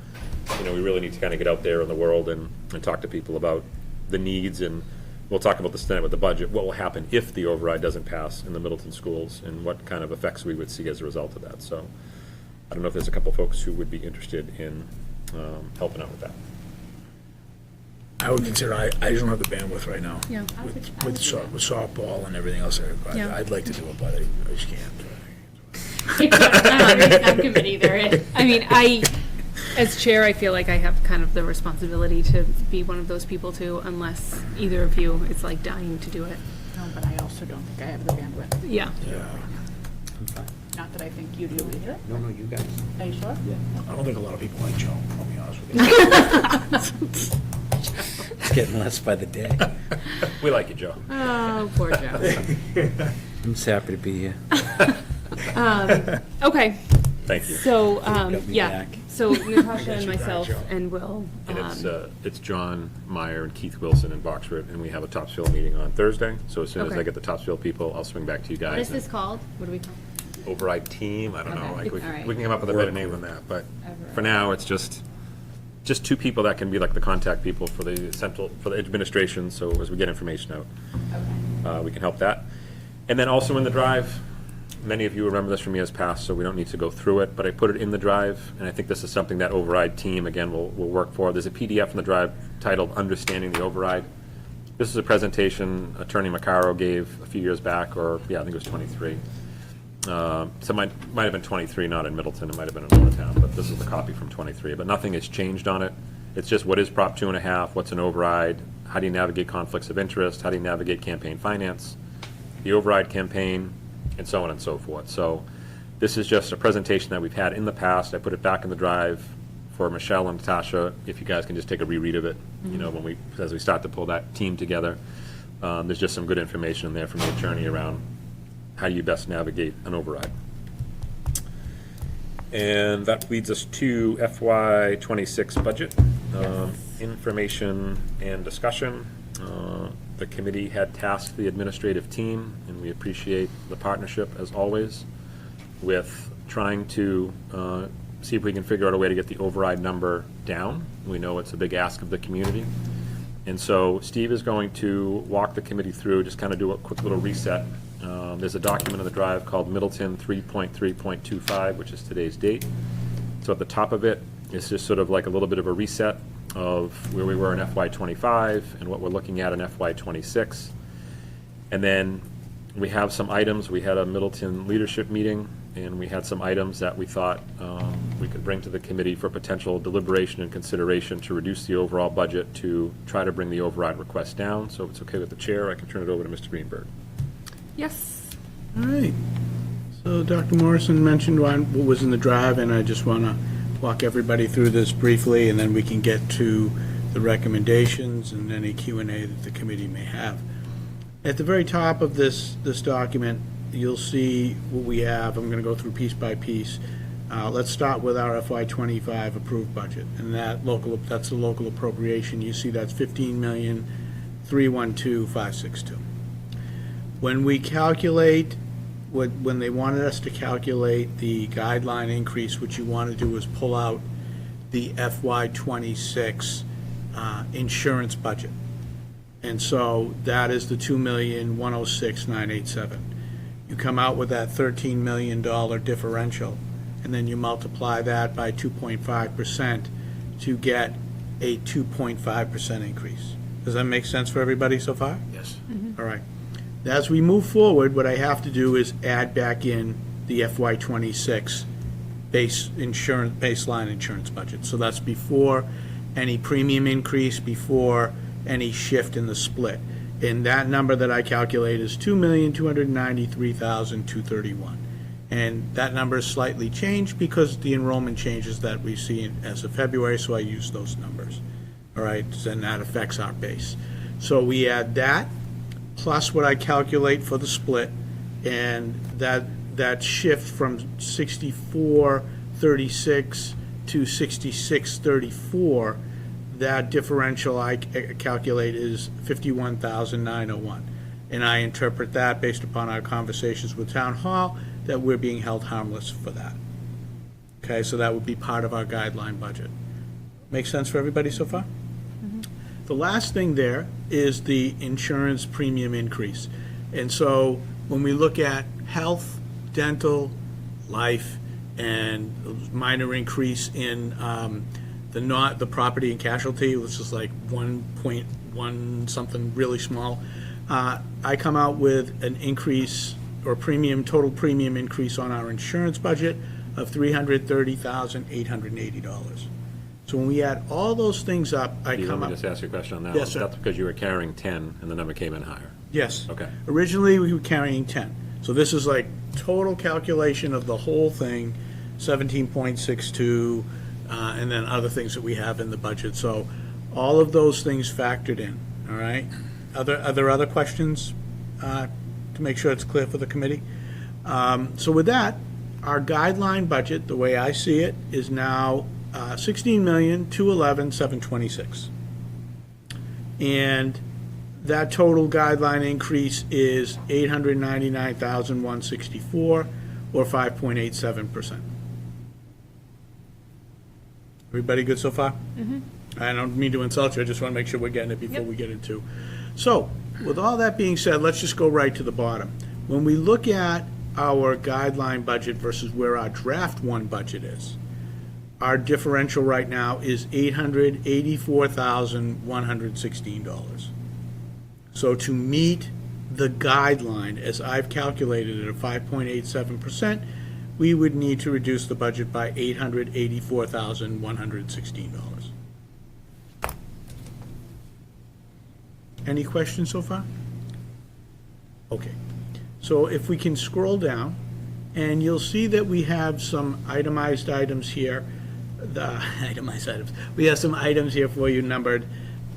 Speaker 5: we really need to kind of get out there in the world and talk to people about the needs, and we'll talk about this tonight with the budget, what will happen if the override doesn't pass in the Middleton schools, and what kind of effects we would see as a result of that. So I don't know if there's a couple folks who would be interested in helping out with that.
Speaker 4: I would consider, I just don't have the bandwidth right now.
Speaker 1: Yeah.
Speaker 4: With softball and everything else,
Speaker 1: Yeah.
Speaker 4: I'd like to do it, but I just can't.
Speaker 6: Subcommittee there is.
Speaker 1: I mean, as chair, I feel like I have kind of the responsibility to be one of those people too, unless either of you is like dying to do it.
Speaker 3: No, but I also don't think I have the bandwidth.
Speaker 1: Yeah.
Speaker 4: Yeah.
Speaker 3: Not that I think you do either.
Speaker 10: No, you guys.
Speaker 3: Are you sure?
Speaker 4: I don't think a lot of people like Joe, I'll be honest with you.
Speaker 10: It's getting less by the day.
Speaker 5: We like you, Joe.
Speaker 1: Oh, poor Joe.
Speaker 10: I'm just happy to be here.
Speaker 1: Okay,
Speaker 5: Thank you.
Speaker 1: so,
Speaker 10: Got me
Speaker 1: yeah,
Speaker 10: back.
Speaker 1: so Natasha and
Speaker 4: you back,
Speaker 1: myself
Speaker 4: Joe.
Speaker 1: and Will,
Speaker 5: And it's John Meyer and Keith Wilson in Boxford, and we have a Topsfield meeting on Thursday. So as soon as
Speaker 1: Okay.
Speaker 5: I get the Topsfield people, I'll swing back to you guys.
Speaker 6: What is
Speaker 5: and-
Speaker 6: this called? What do we call
Speaker 5: Override team, I don't know,
Speaker 6: Okay.
Speaker 5: like, we
Speaker 6: All right.
Speaker 5: we can come up with a better name than that, but
Speaker 6: Override.
Speaker 5: for now, it's just two people that can be like the contact people for the administration, so as we get information out, we can help that. And then also in the drive, many of you remember this from years past, so we don't need to go through it, but I put it in the drive, and I think this is something that override team, again, will work for. There's a PDF in the drive titled Understanding the Override. This is a presentation Attorney Maccaro gave a few years back, or, yeah, I think it was 23. So it might have been 23, not in Middleton, it might have been in another town, but this is the copy from 23, but nothing has changed on it. It's just what is Prop 2.5, what's an override, how do you navigate conflicts of interest, how do you navigate campaign finance, the override campaign, and so on and so forth. So this is just a presentation that we've had in the past. I put it back in the drive for Michelle and Natasha, if you guys can just take a reread of it, as we start to pull that team together. There's just some good information in there from the attorney around how you best navigate an override. And that leads us to FY '26 budget, information and discussion. The committee had tasked the administrative team, and we appreciate the partnership as always, with trying to see if we can figure out a way to get the override number down. We know it's a big ask of the community. And so Steve is going to walk the committee through, just kind of do a quick little reset. There's a document in the drive called Middleton 3.3.25, which is today's date. So at the top of it is just sort of like a little bit of a reset of where we were in FY '25 and what we're looking at in FY '26. And then we have some items. We had a Middleton leadership meeting, and we had some items that we thought we could bring to the committee for potential deliberation and consideration to reduce the overall budget to try to bring the override request down. So if it's okay with the chair, I can turn it over to Mr. Greenberg.
Speaker 1: yes.
Speaker 8: All right. So Dr. Morrison mentioned what was in the drive, and I just want to walk everybody through this briefly, and then we can get to the recommendations and any Q&A that the committee may have. At the very top of this document, you'll see what we have. I'm going to go through piece by piece. Let's start with our FY '25 approved budget, and that's the local appropriation. You see that's $15,312,562. When we calculate, when they wanted us to calculate the guideline increase, what you want to do is pull out the FY '26 insurance budget. And so that is the $2,106,987. You come out with that $13 million differential, and then you multiply that by 2.5% to get a 2.5% increase. Does that make sense for everybody so far?
Speaker 4: Yes.
Speaker 8: All right. As we move forward, what I have to do is add back in the FY '26 baseline insurance budget. So that's before any premium increase, before any shift in the split. And that number that I calculate is $2,293,231. And that number is slightly changed because the enrollment changes that we see as of February, so I use those numbers. All right, and that affects our base. So we add that plus what I calculate for the split, and that shift from 64.36 to 66.34 that differential I calculate is 51,901. And I interpret that, based upon our conversations with Town Hall, that we're being held harmless for that. Okay, so that would be part of our guideline budget. Make sense for everybody so far? The last thing there is the insurance premium increase. And so when we look at health, dental, life, and minor increase in the property and casualty, which is like 1.1 something really small, I come out with an increase or total premium increase on our insurance budget of $330,880. So when we add all those things up, I
Speaker 5: Let
Speaker 8: come
Speaker 5: me
Speaker 8: up.
Speaker 5: just ask you a question on that.
Speaker 8: Yes,
Speaker 5: one.
Speaker 8: sir.
Speaker 5: That's because you were carrying 10 and the number came in higher.
Speaker 8: Yes.
Speaker 5: Okay.
Speaker 8: Originally, we were carrying 10. So this is like total calculation of the whole thing, 17.62, and then other things that we have in the budget. So all of those things factored in, all right? Are there other questions to make sure it's clear for the committee? So with that, our guideline budget, the way I see it, is now $16,211,726. And that total guideline increase is $899,164, or 5.87%. Everybody good so far? I don't mean to insult you, I just want to make sure we're getting it before we get into. So, with all that being said, let's just go right to the bottom. When we look at our guideline budget versus where our draft one budget is, our differential right now is $884,116. So to meet the guideline, as I've calculated it, at 5.87%, we would need to reduce the budget by $884,116. Any questions so far? Okay. So if we can scroll down, and you'll see that we have some itemized items here. Itemized items. We have some items here for you numbered,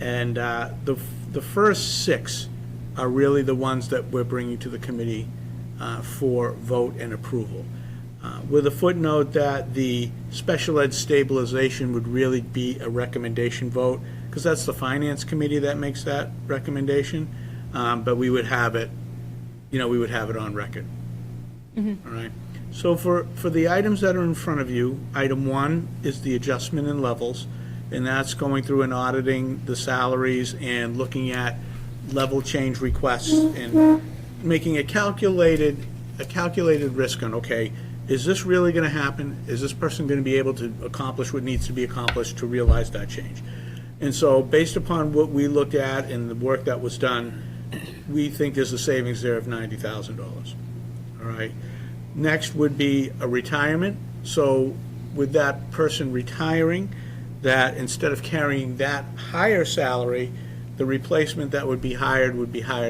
Speaker 8: and the first 6 are really the ones that we're bringing to the committee for vote and approval. With a footnote that the special ed stabilization would really be a recommendation vote, because that's the finance committee that makes that recommendation, but we would have it, we would have it on record. All right. So for the items that are in front of you, item 1 is the adjustment in levels, and that's going through and auditing the salaries and looking at level change requests and making a calculated risk on, okay, is this really going to happen? Is this person going to be able to accomplish what needs to be accomplished to realize that change? And so based upon what we looked at and the work that was done, we think there's a savings there of $90,000. All right. Next would be a retirement. So with that person retiring, that instead of carrying that higher salary, the replacement that would be hired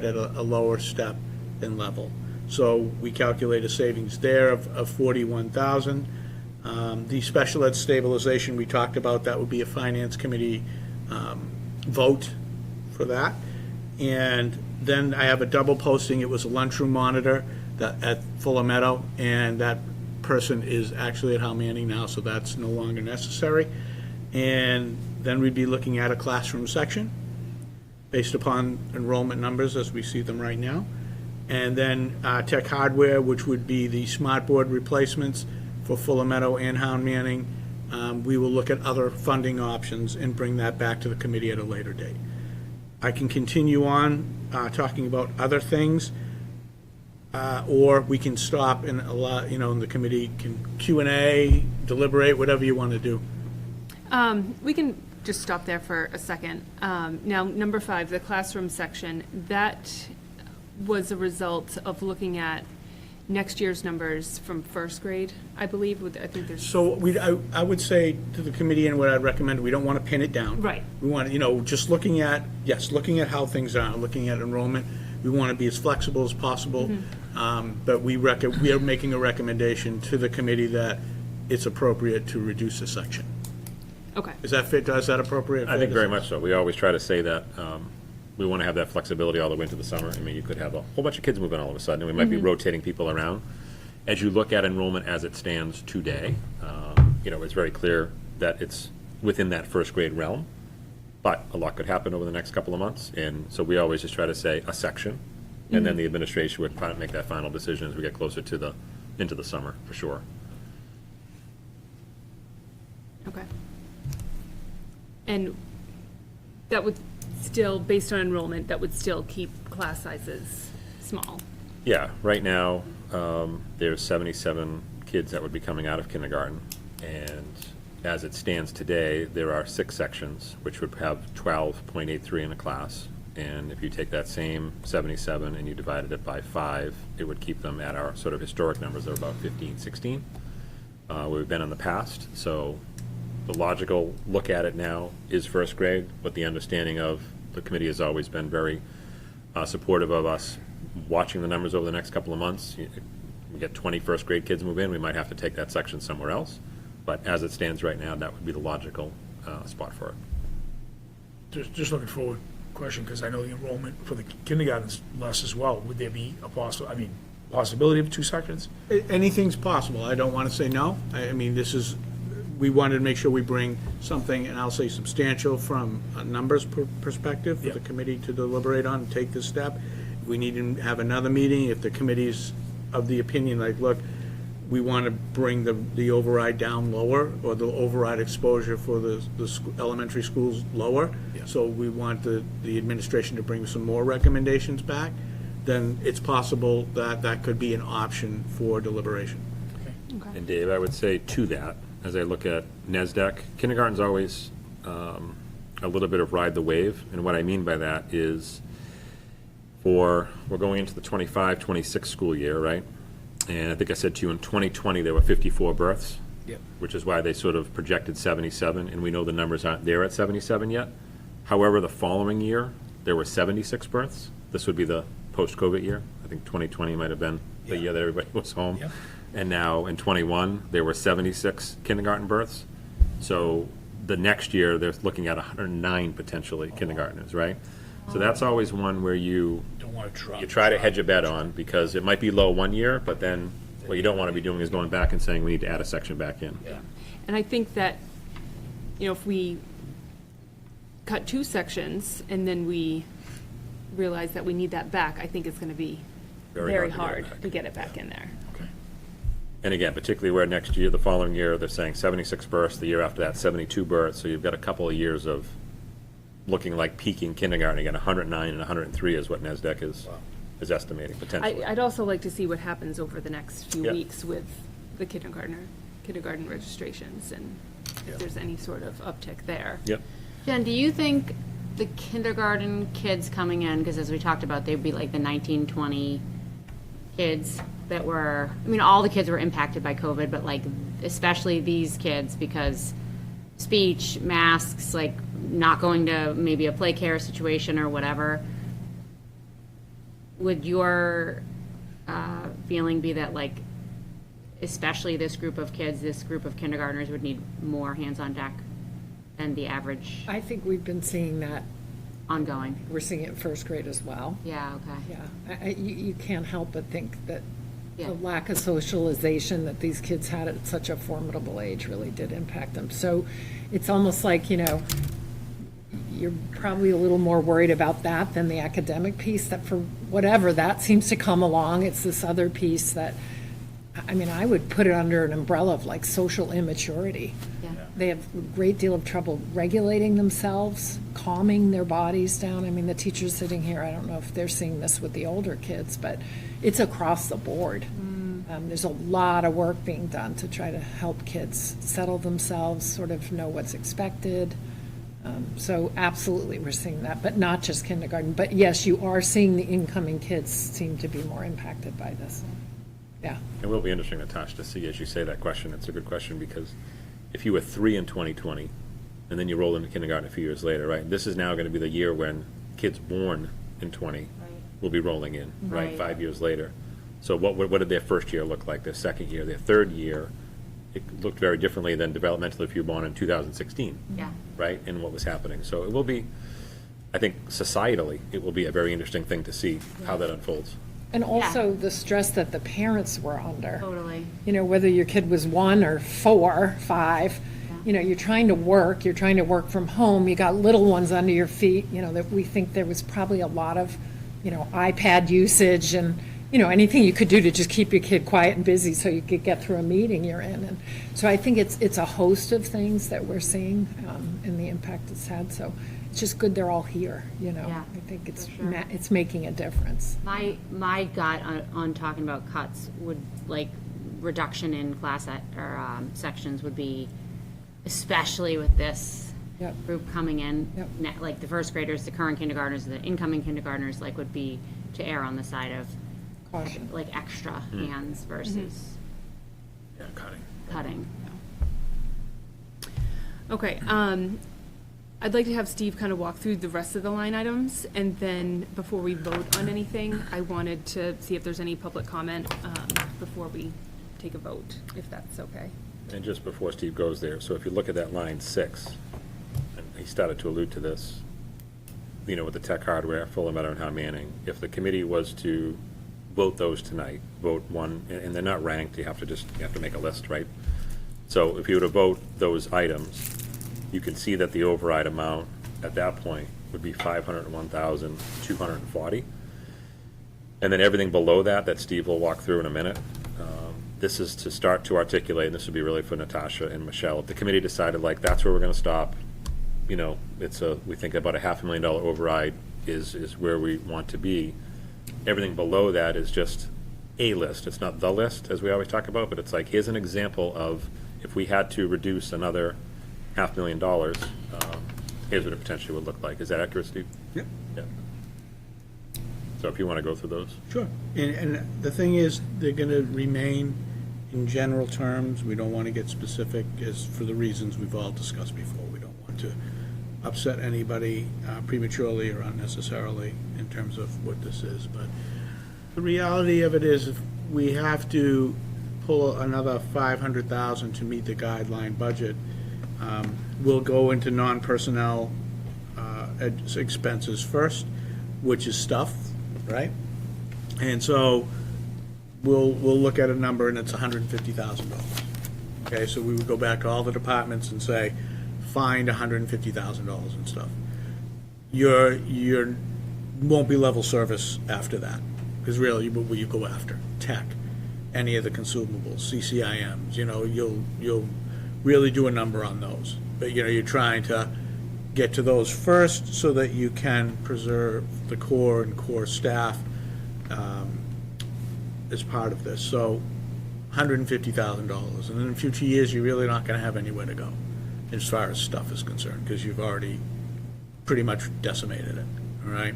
Speaker 8: at a lower step and level. So we calculate a savings there of $41,000. The special ed stabilization we talked about, that would be a finance committee vote for that. And then I have a double posting. It was a lunchroom monitor at Fuller Meadow, and that person is actually at Hal Manning now, so that's no longer necessary. And then we'd be looking at a classroom section based upon enrollment numbers as we see them right now. And then tech hardware, which would be the smart board replacements for Fuller Meadow and Hal Manning. We will look at other funding options and bring that back to the committee at a later date. I can continue on talking about other things, or we can stop and allow, and the committee can Q&A, deliberate, whatever you want to do.
Speaker 1: We can just stop there for a second. Now, number 5, the classroom section, that was a result of looking at next year's numbers from first grade, I believe. I think there's.
Speaker 8: So I would say to the committee, and what I'd recommend, we don't want to pin it down.
Speaker 1: Right.
Speaker 8: We want to, just looking at how things are, looking at enrollment. We want to be as flexible as possible. But we are making a recommendation to the committee that it's appropriate to reduce the section.
Speaker 1: Okay.
Speaker 8: Is that fit? Is that appropriate?
Speaker 5: I think very much so. We always try to say that we want to have that flexibility all the way into the summer. I mean, you could have a whole bunch of kids moving all of a sudden, and we might be rotating people around. As you look at enrollment as it stands today, it's very clear that it's within that first grade realm. But a lot could happen over the next couple of months, and so we always just try to say a section, and then the administration would make that final decision as we get closer to into the summer, for sure.
Speaker 1: Okay. And that would still, based on enrollment, that would still keep class sizes small?
Speaker 5: Yeah, right now, there's 77 kids that would be coming out of kindergarten, and as it stands today, there are 6 sections, which would have 12.83 in a class. And if you take that same 77 and you divided it by 5, it would keep them at our sort of historic numbers of about 15, 16, where we've been in the past. So the logical look at it now is first grade, but the understanding of the committee has always been very supportive of us watching the numbers over the next couple of months. We get 20 first grade kids move in, we might have to take that section somewhere else. But as it stands right now, that would be the logical spot for it.
Speaker 4: Just looking forward, question, because I know the enrollment for the kindergarten's less as well. Would there be a possibility of 2 sections?
Speaker 8: Anything's possible. I don't want to say no. I mean, we wanted to make sure we bring something, and I'll say substantial from a numbers perspective for the committee to deliberate on and take this step. We need to have another meeting if the committee's of the opinion, like, look, we want to bring the override down lower, or the override exposure for the elementary schools lower.
Speaker 4: Yeah.
Speaker 8: So we want the administration to bring some more recommendations back, then it's possible that that could be an option for deliberation.
Speaker 5: And Dave, I would say to that, as I look at NESDEC, kindergarten's always a little bit of ride the wave. And what I mean by that is we're going into the 25-26 school year, right? And I think I said to you in 2020, there were 54 births,
Speaker 4: Yep.
Speaker 5: which is why they sort of projected 77, and we know the numbers aren't there at 77 yet. However, the following year, there were 76 births. This would be the post-COVID year. I think 2020 might have been the year that everybody was home.
Speaker 4: Yep.
Speaker 5: And now in 21, there were 76 kindergarten births. So the next year, they're looking at 109 potentially kindergartners, right? So that's always one where you
Speaker 4: Don't want to drop.
Speaker 5: try to hedge a bet on, because it might be low one year, but then what you don't want to be doing is going back and saying we need to add a section back in.
Speaker 4: Yeah.
Speaker 1: And I think that, if we cut 2 sections and then we realize that we need that back, I think it's going to be very hard to get it back in there.
Speaker 4: Okay.
Speaker 5: And again, particularly where next year, the following year, they're saying 76 births, the year after that, 72 births, so you've got a couple of years of looking like peaking kindergarten again. 109 and 103 is what NESDEC is estimating potentially.
Speaker 1: I'd also like to see what happens over the next few
Speaker 5: Yep.
Speaker 1: weeks with the kindergarten registrations, and if there's any sort of uptick there.
Speaker 5: Yep.
Speaker 6: Jen, do you think the kindergarten kids coming in, because as we talked about, they'd be like the 19, 20 kids that were, all the kids were impacted by COVID, but like especially these kids, because speech, masks, like not going to maybe a play care situation or whatever. Would your feeling be that, like, especially this group of kids, this group of kindergartners would need more hands on deck than the average
Speaker 7: I think we've been seeing that.
Speaker 6: ongoing?
Speaker 7: We're seeing it in first grade as well.
Speaker 6: Yeah, okay.
Speaker 7: Yeah, you can't help but think that
Speaker 6: Yeah.
Speaker 7: the lack of socialization that these kids had at such a formidable age really did impact them. So it's almost like, you're probably a little more worried about that than the academic piece, that for whatever, that seems to come along. It's this other piece that, I would put it under an umbrella of like social immaturity.
Speaker 6: Yeah.
Speaker 7: They have a great deal of trouble regulating themselves, calming their bodies down. The teachers sitting here, I don't know if they're seeing this with the older kids, but it's across the board. There's a lot of work being done to try to help kids settle themselves, sort of know what's expected. So absolutely, we're seeing that, but not just kindergarten. But yes, you are seeing the incoming kids seem to be more impacted by this. Yeah.
Speaker 5: It will be interesting, Natasha, to see as you say that question. It's a good question, because if you were 3 in 2020, and then you roll into kindergarten a few years later, right? This is now going to be the year when kids born in 20 will be rolling in, right?
Speaker 6: Right.
Speaker 5: 5 years later. So what did their first year look like, their second year, their third year? It looked very differently than developmentally if you were born in 2016,
Speaker 6: Yeah.
Speaker 5: right? And what was happening. So it will be, I think societally, it will be a very interesting thing to see how that unfolds.
Speaker 7: And also the stress that the parents were under.
Speaker 6: Totally.
Speaker 7: Whether your kid was 1 or 4, 5, you know, you're trying to work from home, you got little ones under your feet, you know, that we think there was probably a lot of, you know, iPad usage and, you know, anything you could do to just keep your kid quiet and busy so you could get through a meeting you're in. And so I think it's a host of things that we're seeing, and the impact it's had. So it's just good they're all here, you know.
Speaker 6: Yeah,
Speaker 7: I think it's,
Speaker 6: for sure.
Speaker 7: it's making a difference.
Speaker 6: My gut on talking about cuts would, like, reduction in class sections would be, especially with this
Speaker 7: Yep.
Speaker 6: group coming in,
Speaker 7: Yep.
Speaker 6: like the first graders, the current kindergartners, the incoming kindergartners, like, would be to err on the side of,
Speaker 7: Caution.
Speaker 6: like, extra hands versus
Speaker 4: Yeah, cutting.
Speaker 6: cutting.
Speaker 1: Okay, I'd like to have Steve kind of walk through the rest of the line items, and then before we vote on anything, I wanted to see if there's any public comment before we take a vote, if that's okay.
Speaker 5: And just before Steve goes there, so if you look at that line 6, and he started to allude to this, you know, with the tech hardware, Fuller Meadow and Howe Manning, if the committee was to vote those tonight, vote one, and they're not ranked, you have to make a list, right? So if you were to vote those items, you can see that the override amount at that point would be $501,240. And then everything below that, that Steve will walk through in a minute, this is to start to articulate, and this would be really for Natasha and Michelle. If the committee decided, like, that's where we're gonna stop, you know, we think about a $500,000 override is where we want to be. Everything below that is just a list. It's not the list, as we always talk about, but it's like, here's an example of, if we had to reduce another $500,000, here's what it potentially would look like. Is that accurate, Steve?
Speaker 8: Yep.
Speaker 5: Yeah. So if you want to go through those.
Speaker 8: Sure. And the thing is, they're going to remain in general terms. We don't want to get specific, as for the reasons we've all discussed before. We don't want to upset anybody prematurely or unnecessarily in terms of what this is. But the reality of it is, if we have to pull another $500,000 to meet the guideline budget, we'll go into non-personnel expenses first, which is stuff, right? And so we'll look at a number, and it's $150,000. Okay, so we would go back to all the departments and say, find $150,000 and stuff. You're won't be level service after that, because really, what will you go after? Tech, any of the consumables, CCIMs. You know, you'll really do a number on those. But you know, you're trying to get to those first so that you can preserve the core and core staff as part of this. So $150,000. And in future years, you're really not going to have anywhere to go as far as stuff is concerned, because you've already pretty much decimated it, all right?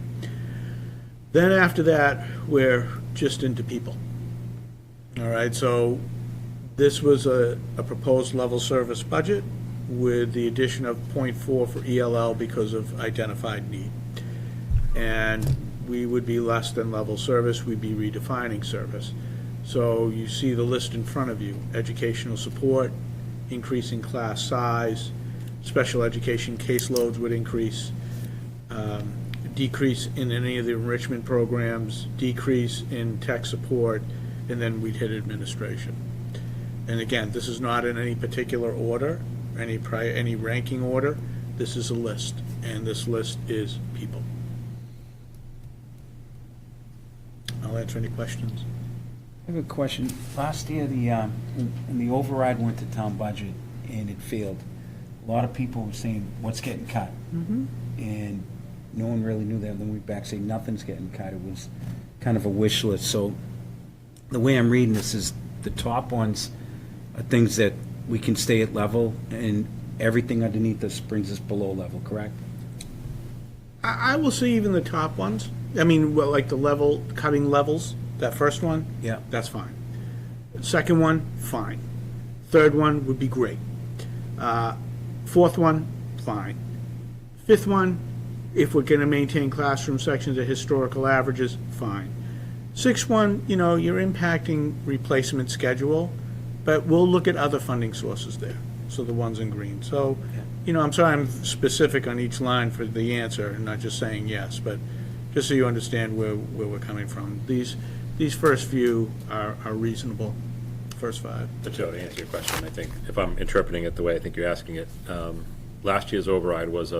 Speaker 8: Then after that, we're just into people. All right, so this was a proposed level service budget with the addition of .4 for ELL because of identified need. And we would be less than level service, we'd be redefining service. So you see the list in front of you: educational support, increasing class size, special education caseloads would increase, decrease in any of the enrichment programs, decrease in tech support, and then we'd hit administration. And again, this is not in any particular order, any ranking order. This is a list, and this list is people. I'll answer any questions.
Speaker 10: I have a question. Last year, when the override went to town budget and it failed, a lot of people were saying, what's getting cut? And no one really knew that. Then we back saying nothing's getting cut. It was kind of a wish list. So the way I'm reading this is the top ones are things that we can stay at level, and everything underneath this brings us below level, correct?
Speaker 8: I will say even the top ones. I mean, well, like the level, cutting levels, that first one,
Speaker 10: Yeah.
Speaker 8: that's fine. Second one, fine. Third one would be great. Fourth one, fine. Fifth one, if we're going to maintain classroom sections at historical averages, fine. Sixth one, you know, you're impacting replacement schedule, but we'll look at other funding sources there, so the ones in green. So, you know, I'm sorry I'm specific on each line for the answer and not just saying yes, but just so you understand where we're coming from. These first few are reasonable first 5.
Speaker 5: But Joe, to answer your question, I think, if I'm interpreting it the way I think you're asking it, last year's override was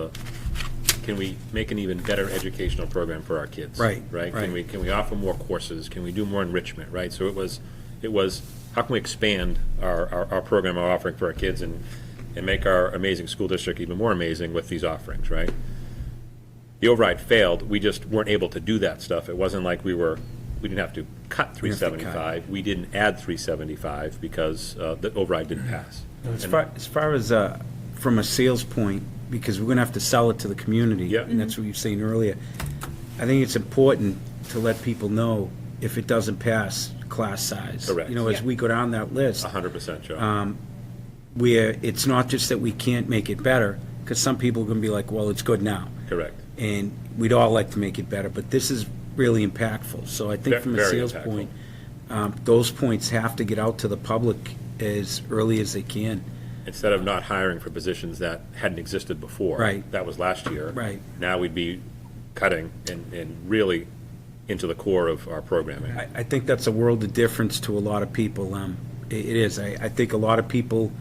Speaker 5: can we make an even better educational program for our kids?
Speaker 10: Right,
Speaker 5: Right?
Speaker 10: right.
Speaker 5: Can we offer more courses? Can we do more enrichment, right? So it was, how can we expand our program, our offering for our kids and make our amazing school district even more amazing with these offerings, right? The override failed, we just weren't able to do that stuff. It wasn't like we didn't have to cut
Speaker 10: We didn't have to cut.
Speaker 5: 375, we didn't add 375 because the override didn't pass.
Speaker 10: As far as, from a sales point, because we're gonna have to sell it to the community.
Speaker 5: Yeah.
Speaker 10: And that's what you were saying earlier. I think it's important to let people know if it doesn't pass class size.
Speaker 5: Correct.
Speaker 10: You know, as we go down that list,
Speaker 5: 100%, Joe.
Speaker 10: where it's not just that we can't make it better, because some people are gonna be like, well, it's good now.
Speaker 5: Correct.
Speaker 10: And we'd all like to make it better, but this is really impactful. So I think from a
Speaker 5: Very
Speaker 10: sales
Speaker 5: impactful.
Speaker 10: point, those points have to get out to the public as early as they can.
Speaker 5: Instead of not hiring for positions that hadn't existed before.
Speaker 10: Right.
Speaker 5: That was last year.
Speaker 10: Right.
Speaker 5: Now we'd be cutting and really into the core of our programming.
Speaker 10: I think that's a world of difference to a lot of people. It is. I think a lot of people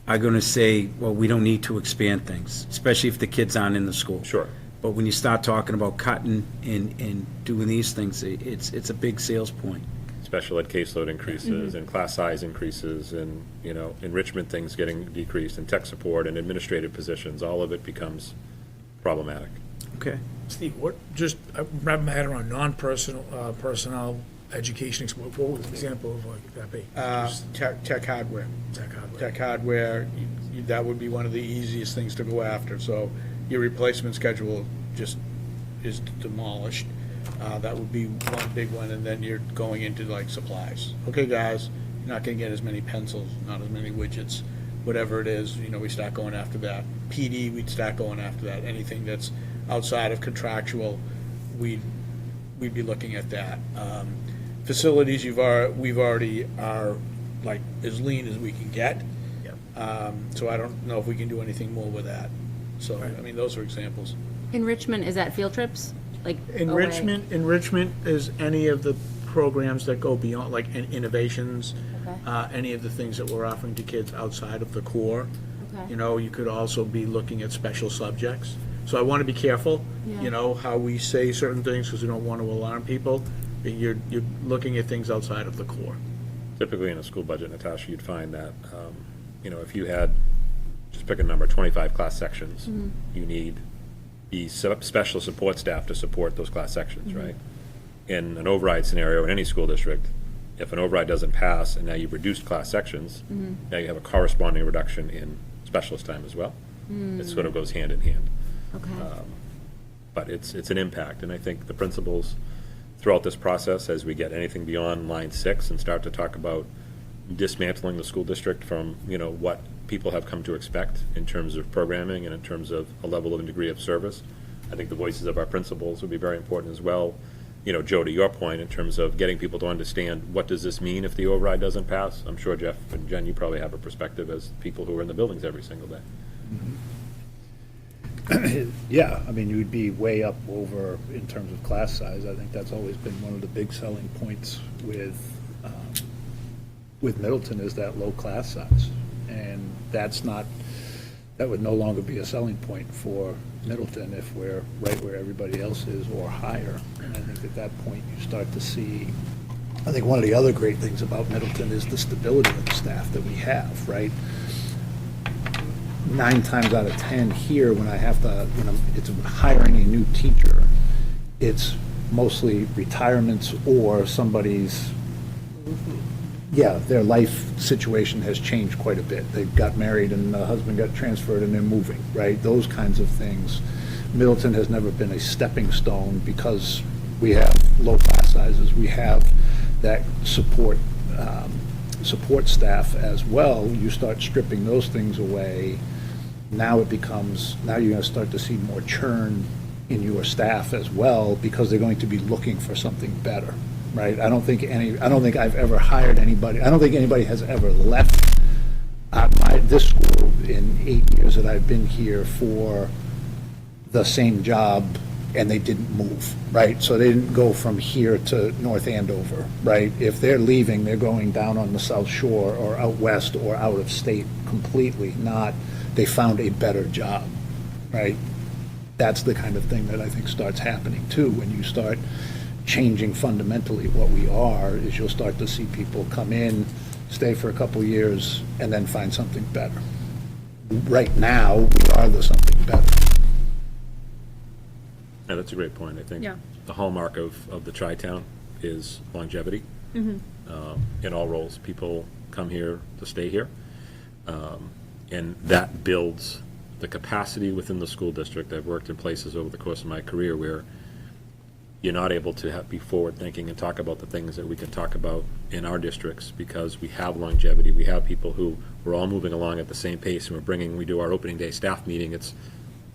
Speaker 10: are going to say, well, we don't need to expand things, especially if the kids aren't in the school.
Speaker 5: Sure.
Speaker 10: But when you start talking about cutting and doing these things, it's a big sales point.
Speaker 5: Special ed caseload increases and class size increases and, enrichment things getting decreased and tech support and administrative positions, all of it becomes problematic.
Speaker 10: Okay.
Speaker 4: Steve, I'm wrapping my head around non-personal, personnel education, what would an example of like that be?
Speaker 8: Tech hardware.
Speaker 4: Tech hardware.
Speaker 8: Tech hardware, that would be one of the easiest things to go after. So your replacement schedule just is demolished. That would be one big one, and then you're going into like supplies. Okay, guys, you're not gonna get as many pencils, not as many widgets, whatever it is, we start going after that. PD, we'd start going after that. Anything that's outside of contractual, we'd be looking at that. Facilities, we've already are like as lean as we can get. So I don't know if we can do anything more with that. So, I mean, those are examples.
Speaker 6: Enrichment, is that field trips? Like away?
Speaker 8: Enrichment is any of the programs that go beyond, like innovations,
Speaker 6: Okay.
Speaker 8: any of the things that we're offering to kids outside of the core.
Speaker 6: Okay.
Speaker 8: You could also be looking at special subjects. So I want to be careful,
Speaker 6: Yeah.
Speaker 8: how we say certain things, because we don't want to alarm people. You're looking at things outside of the core.
Speaker 5: Typically in a school budget, Natasha, you'd find that, if you had, just pick a number, 25 class sections, you need the special support staff to support those class sections, right? In an override scenario in any school district, if an override doesn't pass and now you've reduced class sections, now you have a corresponding reduction in specialist time as well. It sort of goes hand in hand.
Speaker 6: Okay.
Speaker 5: But it's an impact, and I think the principals throughout this process, as we get anything beyond line 6 and start to talk about dismantling the school district from, what people have come to expect in terms of programming and in terms of a level and degree of service, I think the voices of our principals would be very important as well. Joe, to your point, in terms of getting people to understand what does this mean if the override doesn't pass, I'm sure Jeff and Jen, you probably have a perspective as people who are in the buildings every single day.
Speaker 9: Yeah, I mean, you'd be way up over in terms of class size. I think that's always been one of the big selling points with Middleton is that low class size. And that would no longer be a selling point for Middleton if we're right where everybody else is or higher. And I think at that point you start to see, I think one of the other great things about Middleton is the stability of the staff that we have, right? 9 times out of 10 here, when it's hiring a new teacher, it's mostly retirements or somebody's, their life situation has changed quite a bit. They got married and the husband got transferred and they're moving, right? Those kinds of things. Middleton has never been a stepping stone because we have low class sizes. We have that support staff as well. You start stripping those things away. Now you're going to start to see more churn in your staff as well because they're going to be looking for something better, right? I don't think I've ever hired anybody. I don't think anybody has ever left this school in 8 years that I've been here for the same job
Speaker 8: and they didn't move, right? So they didn't go from here to North Andover, right? If they're leaving, they're going down on the South Shore or out west or out of state completely, not they found a better job, right? That's the kind of thing that I think starts happening too, when you start changing fundamentally what we are, is you'll start to see people come in, stay for a couple years, and then find something better. Right now, we are the something better.
Speaker 5: Yeah, that's a great point. I think
Speaker 1: Yeah.
Speaker 5: the hallmark of the Tri-Town is longevity. In all roles, people come here to stay here. And that builds the capacity within the school district. I've worked in places over the course of my career where you're not able to be forward-thinking and talk about the things that we can talk about in our districts because we have longevity. We have people who we're all moving along at the same pace, and we do our opening day staff meeting. It's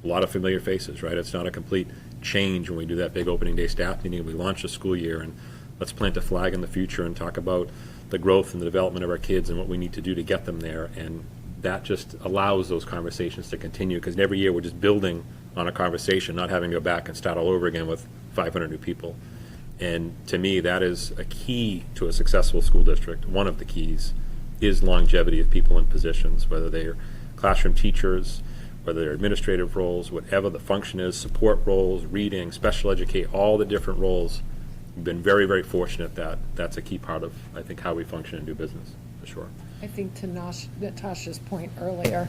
Speaker 5: a lot of familiar faces, right? It's not a complete change when we do that big opening day staff meeting. We launch the school year, and let's plant a flag in the future and talk about the growth and the development of our kids and what we need to do to get them there. And that just allows those conversations to continue, because every year we're just building on a conversation, not having to go back and start all over again with 500 new people. And to me, that is a key to a successful school district. One of the keys is longevity of people in positions, whether they're classroom teachers, whether they're administrative roles, whatever the function is, support roles, reading, special educate, all the different roles. We've been very, very fortunate that that's a key part of, I think, how we function and do business, for sure.
Speaker 7: I think to Natasha's point earlier,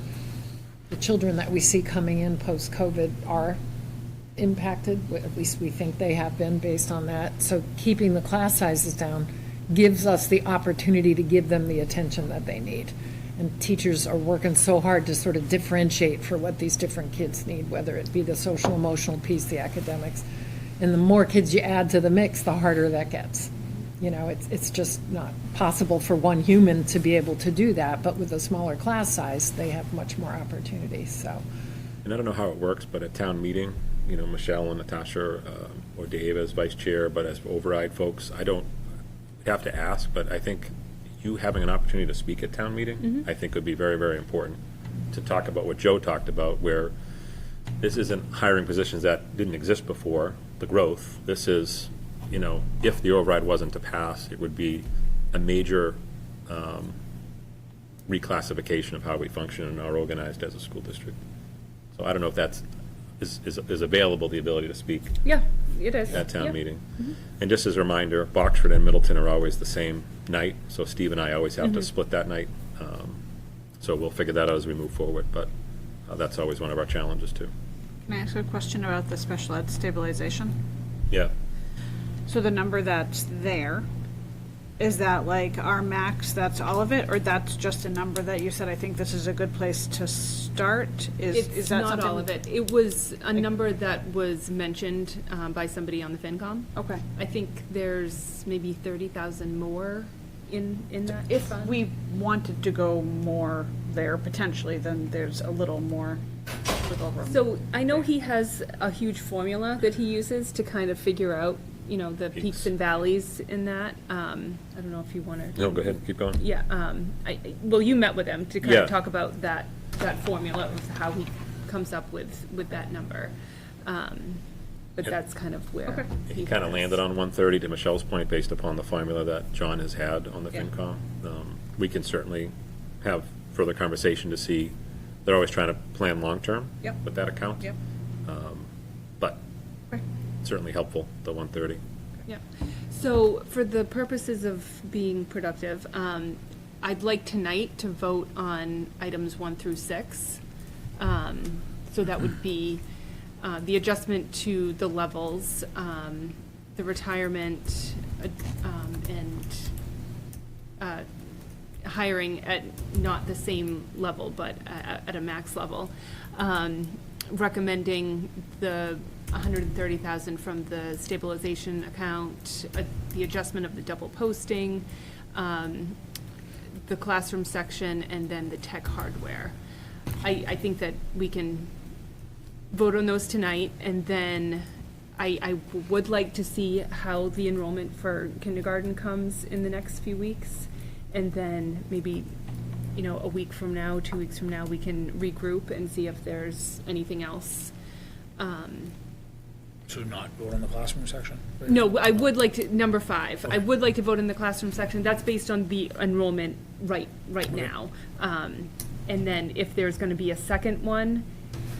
Speaker 7: the children that we see coming in post-COVID are impacted, at least we think they have been based on that. So keeping the class sizes down gives us the opportunity to give them the attention that they need. And teachers are working so hard to sort of differentiate for what these different kids need, whether it be the social emotional piece, the academics. And the more kids you add to the mix, the harder that gets. You know, it's just not possible for one human to be able to do that, but with a smaller class size, they have much more opportunity, so.
Speaker 5: And I don't know how it works, but at town meeting, you know, Michelle and Natasha or Dave as vice chair, but as override folks, I don't have to ask, but I think you having an opportunity to speak at town meeting, I think would be very, very important to talk about what Joe talked about, where this isn't hiring positions that didn't exist before, the growth. This is, you know, if the override wasn't to pass, it would be a major reclassification of how we function and are organized as a school district. So I don't know if that's is available, the ability to speak
Speaker 1: Yeah, it is.
Speaker 5: at town
Speaker 1: Yep.
Speaker 5: meeting. And just as a reminder, Boxford and Middleton are always the same night, so Steve and I always have to split that night. So we'll figure that out as we move forward, but that's always one of our challenges too.
Speaker 3: Can I ask a question about the special ed stabilization?
Speaker 5: Yeah.
Speaker 3: So the number that's there, is that like our max, that's all of it, or that's just a number that you said, I think this is a good place to start? Is
Speaker 1: It's
Speaker 3: that
Speaker 1: not
Speaker 3: something?
Speaker 1: all of it. It was a number that was mentioned by somebody on the FinCom.
Speaker 3: Okay.
Speaker 1: I think there's maybe 30,000 more in that
Speaker 3: If
Speaker 1: fund.
Speaker 3: we wanted to go more there potentially, then there's a little more wiggle room.
Speaker 1: So I know he has a huge formula that he uses to kind of figure out, you know, the peaks and valleys in that. I don't know if you want to.
Speaker 5: No, go ahead, keep going.
Speaker 1: Yeah, well, you met with him to kind
Speaker 5: Yeah.
Speaker 1: of talk about that formula of how he comes up with that number. But that's kind of where.
Speaker 5: He kind of landed on 130, to Michelle's point, based upon the formula that John has had on the
Speaker 1: Yeah.
Speaker 5: FinCom. We can certainly have further conversation to see, they're always trying to plan long-term
Speaker 3: Yep.
Speaker 5: with that account.
Speaker 3: Yep.
Speaker 5: But
Speaker 3: Okay.
Speaker 5: certainly helpful, the 130.
Speaker 1: Yeah. So for the purposes of being productive, I'd like tonight to vote on items 1 through 6. So that would be the adjustment to the levels, the retirement, and hiring at not the same level, but at a max level. Recommending the 130,000 from the stabilization account, the adjustment of the double posting, the classroom section, and then the tech hardware. I think that we can vote on those tonight, and then I would like to see how the enrollment for kindergarten comes in the next few weeks, and then maybe, you know, a week from now, 2 weeks from now, we can regroup and see if there's anything else
Speaker 4: To not vote on the classroom section?
Speaker 1: No, I would like to, number 5, I would like to vote in the classroom section. That's based on the enrollment right now. And then if there's gonna be a second one,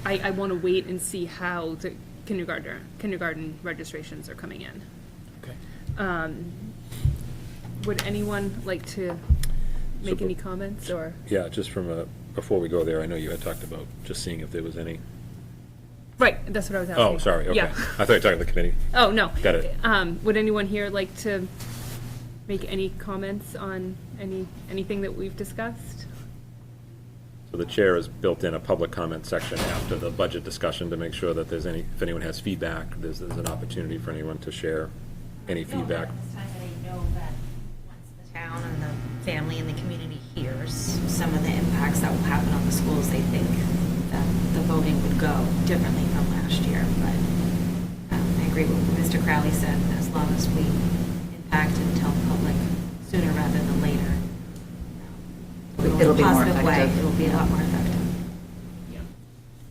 Speaker 1: I wanna wait and see how the kindergarten registrations are coming in.
Speaker 4: Okay.
Speaker 1: Would anyone like to make
Speaker 5: So-
Speaker 1: any comments, or?
Speaker 5: Yeah, just before we go there, I know you had talked about just seeing if there was any.
Speaker 1: Right, that's what I was asking.
Speaker 5: Oh, sorry, okay.
Speaker 1: Yeah.
Speaker 5: I thought you were talking to the committee.
Speaker 1: Oh, no.
Speaker 5: Got it.
Speaker 1: Would anyone here like to make any comments on anything that we've discussed?
Speaker 5: So the chair has built in a public comment section after the budget discussion to make sure that if anyone has feedback, there's an opportunity for anyone to share any feedback.
Speaker 11: This time, but I know that once the town and the family and the community hears some of the impacts that will happen on the schools, they think that the voting would go differently from last year. But I agree with what Mr. Crowley said, as long as we impact and tell the public sooner rather than later,
Speaker 12: It'll be more
Speaker 11: positive way,
Speaker 12: effective.
Speaker 11: it'll be a lot more effective.
Speaker 1: Yeah.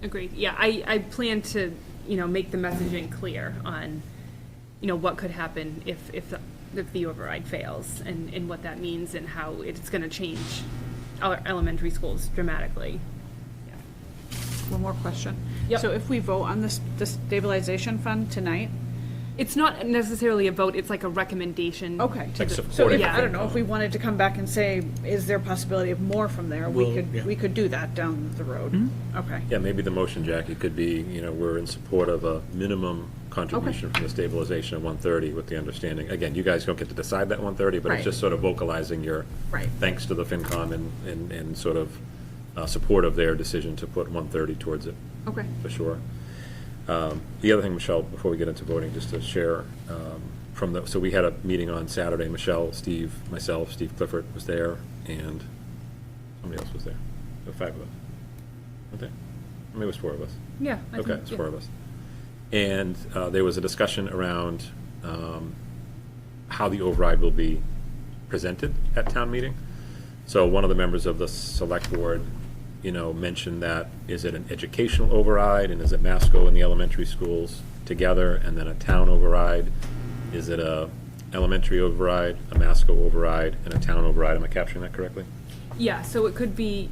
Speaker 1: Agreed. Yeah, I plan to, make the messaging clear on, what could happen if the override fails, and what that means and how it's gonna change our elementary schools dramatically.
Speaker 3: One more question.
Speaker 1: Yep.
Speaker 3: So if we vote on the stabilization fund tonight,
Speaker 1: It's not necessarily a vote, it's like a recommendation.
Speaker 3: okay.
Speaker 5: Like
Speaker 3: So
Speaker 5: supporting
Speaker 3: if,
Speaker 1: Yeah.
Speaker 3: I don't know, if we wanted to come back and say, is there a possibility of more from there,
Speaker 4: Well, yeah.
Speaker 3: we could do that down the road. Okay.
Speaker 5: Yeah, maybe the motion, Jackie, could be, we're in support of a minimum contribution from the stabilization of 130 with the understanding, again, you guys don't get to decide that 130, but
Speaker 3: Right.
Speaker 5: it's just sort of vocalizing your
Speaker 3: Right.
Speaker 5: thanks to the FinCom and sort of support of their decision to put 130 towards it,
Speaker 3: Okay.
Speaker 5: for sure. The other thing, Michelle, before we get into voting, just to share, so we had a meeting on Saturday, Michelle, Steve, myself, Steve Clifford was there, and somebody else was there. There were 5 of us. Weren't there? Maybe it was 4 of us.
Speaker 1: Yeah. I
Speaker 5: Okay,
Speaker 1: think-
Speaker 5: it's
Speaker 1: yeah.
Speaker 5: 4 of us. And there was a discussion around how the override will be presented at town meeting. So one of the members of the select board, mentioned that, is it an educational override, and is it Masco and the elementary schools together, and then a town override? Is it a elementary override, a Masco override, and a town override? Am I capturing that correctly?
Speaker 1: Yeah, so it could be,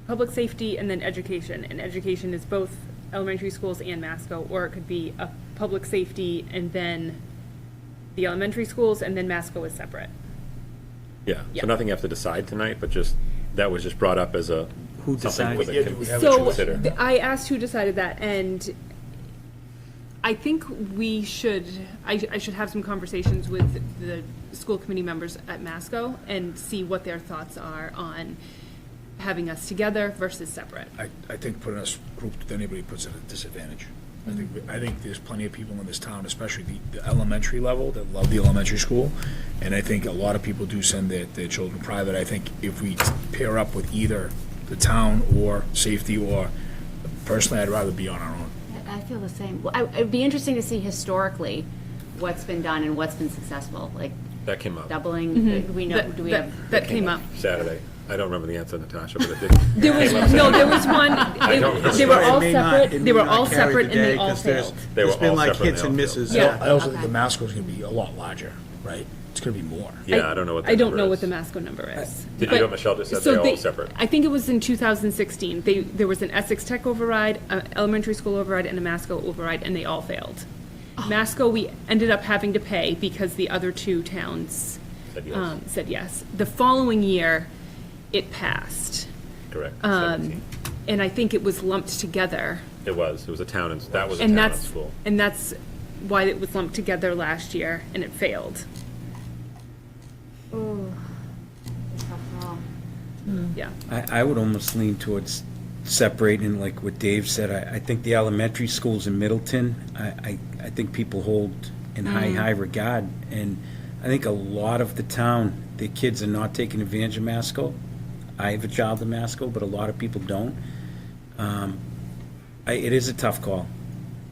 Speaker 1: public safety and then education, and education is both elementary schools and Masco, or it could be a public safety and then the elementary schools, and then Masco is separate.
Speaker 5: Yeah,
Speaker 1: Yeah.
Speaker 5: so nothing you have to decide tonight, but that was just brought up as
Speaker 10: Who
Speaker 5: something with
Speaker 10: decides?
Speaker 5: the
Speaker 4: Yeah, do we have
Speaker 1: So,
Speaker 5: consider.
Speaker 1: I asked who decided that, and I think we should, I should have some conversations with the school committee members at Masco and see what their thoughts are on having us together versus separate.
Speaker 4: I think putting us grouped with anybody puts it at a disadvantage. I think there's plenty of people in this town, especially the elementary level, that love the elementary school. And I think a lot of people do send their children private. I think if we pair up with either the town or safety, or personally, I'd rather be on our own.
Speaker 6: I feel the same. Well, it'd be interesting to see historically what's been done and what's been successful, like
Speaker 5: That came up
Speaker 6: doubling, we know, do we have?
Speaker 1: That came up.
Speaker 5: Saturday. I don't remember the answer, Natasha, but it did.
Speaker 1: There was, no, there was one,
Speaker 5: don't know.
Speaker 1: they were all
Speaker 8: It may not-
Speaker 1: separate,
Speaker 8: it
Speaker 1: they
Speaker 8: may
Speaker 1: were
Speaker 8: not
Speaker 1: all
Speaker 8: carry
Speaker 1: separate,
Speaker 8: the
Speaker 1: and they
Speaker 8: day,
Speaker 1: all
Speaker 8: 'cause there's-
Speaker 1: failed.
Speaker 5: They were
Speaker 8: There's been
Speaker 5: all
Speaker 8: like
Speaker 5: separate and
Speaker 8: hits
Speaker 5: they
Speaker 8: and
Speaker 5: all
Speaker 8: misses.
Speaker 1: failed.
Speaker 4: I also think
Speaker 6: Okay.
Speaker 4: the Masco's gonna be a lot larger, right? It's gonna be more.
Speaker 5: Yeah, I don't know what that
Speaker 1: I don't
Speaker 5: number
Speaker 1: know
Speaker 5: is.
Speaker 1: what the Masco number is.
Speaker 5: Did you
Speaker 1: But-
Speaker 5: know Michelle just said
Speaker 1: so
Speaker 5: they're all separate?
Speaker 1: I think it was in 2016. There was an Essex Tech override, an elementary school override, and a Masco override, and they all failed. Masco, we ended up having to pay because the other 2 towns
Speaker 5: Said yes.
Speaker 1: said yes. The following year, it passed.
Speaker 5: Correct.
Speaker 1: Um,
Speaker 5: 17.
Speaker 1: And I think it was lumped together.
Speaker 5: It was a town, and that was a
Speaker 1: And
Speaker 5: town and
Speaker 1: that's,
Speaker 5: school.
Speaker 1: and that's why it was lumped together last year, and it failed. Yeah.
Speaker 10: I would almost lean towards separating, like what Dave said. I think the elementary schools in Middleton, I think people hold in high regard. And I think a lot of the town, their kids are not taking advantage of Masco. I have a child in Masco, but a lot of people don't. It is a tough call.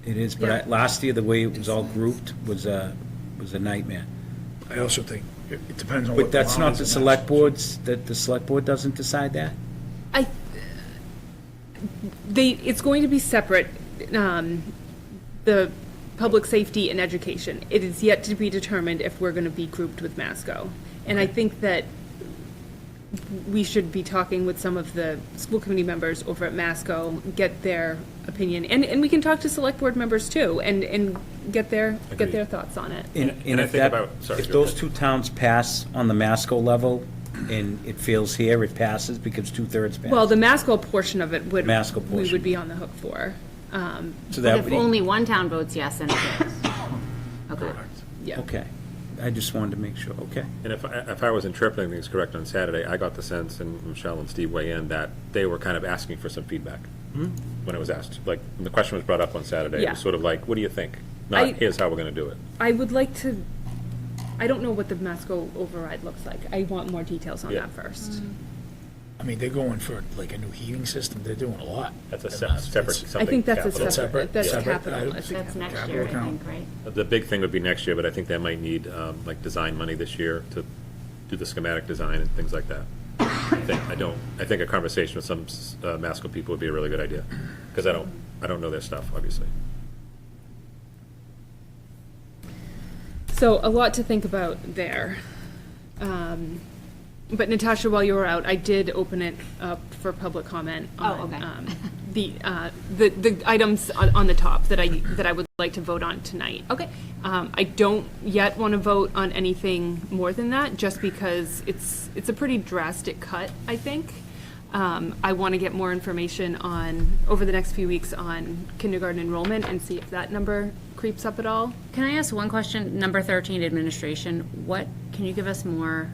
Speaker 10: It is, but
Speaker 1: Yeah.
Speaker 10: last year, the way it was all grouped was a nightmare.
Speaker 4: I also think it depends on what.
Speaker 10: But that's not
Speaker 4: lines
Speaker 10: the
Speaker 4: and
Speaker 10: select
Speaker 4: that's-
Speaker 10: boards, that the select board doesn't decide that?
Speaker 1: It's going to be separate. The public safety and education. It is yet to be determined if we're going to be grouped with Masco. And I think that we should be talking with some of the school committee members over at Masco, get their opinion, and we can talk to select board members too, and get their thoughts on it.
Speaker 10: And
Speaker 5: And I
Speaker 10: if
Speaker 5: think
Speaker 10: that,
Speaker 5: about- sorry,
Speaker 10: if
Speaker 5: go
Speaker 10: those
Speaker 5: ahead.
Speaker 10: two towns pass on the Masco level, and it fails here, it passes because 2/3 pass.
Speaker 1: Well, the Masco portion of it would,
Speaker 10: Masco
Speaker 1: we
Speaker 10: portion.
Speaker 1: would be on the hook for.
Speaker 10: So
Speaker 6: But
Speaker 10: that
Speaker 6: if
Speaker 10: would be-
Speaker 6: only one town votes yes, then it is. Okay.
Speaker 1: Yeah.
Speaker 10: Okay, I just wanted to make sure, okay.
Speaker 5: And if I was interpreting things correct on Saturday, I got the sense, and Michelle and Steve weigh in, that they were kind of asking for some feedback when it was asked. Like, when the question was brought up on Saturday, it
Speaker 1: Yeah.
Speaker 5: was sort of like, what do you think?
Speaker 1: I-
Speaker 5: Not, here's how we're going to do it.
Speaker 1: I would like to, I don't know what the Masco override looks like. I want more details on
Speaker 5: Yeah.
Speaker 1: that first.
Speaker 4: I mean, they're going for like a new heating system, they're doing a lot.
Speaker 5: That's a
Speaker 4: It's-
Speaker 5: separate something.
Speaker 1: I think that's a
Speaker 5: capital.
Speaker 1: separate, that's
Speaker 4: Separate?
Speaker 1: capital. It's a
Speaker 6: That's next
Speaker 4: Capital
Speaker 6: year, I
Speaker 4: account.
Speaker 6: think, right?
Speaker 5: The big thing would be next year, but I think they might need, like, design money this year to do the schematic design and things like that. I think a conversation with some Masco people would be a really good idea, because I don't know their stuff, obviously.
Speaker 1: So a lot to think about there. But Natasha, while you were out, I did open it up for public comment on
Speaker 6: okay.
Speaker 1: the items on the top that I would like to vote on tonight.
Speaker 6: Okay.
Speaker 1: I don't yet want to vote on anything more than that, just because it's a pretty drastic cut, I think. I want to get more information over the next few weeks on kindergarten enrollment and see if that number creeps up at all.
Speaker 6: Can I ask one question? Number 13, administration. Can you give us more?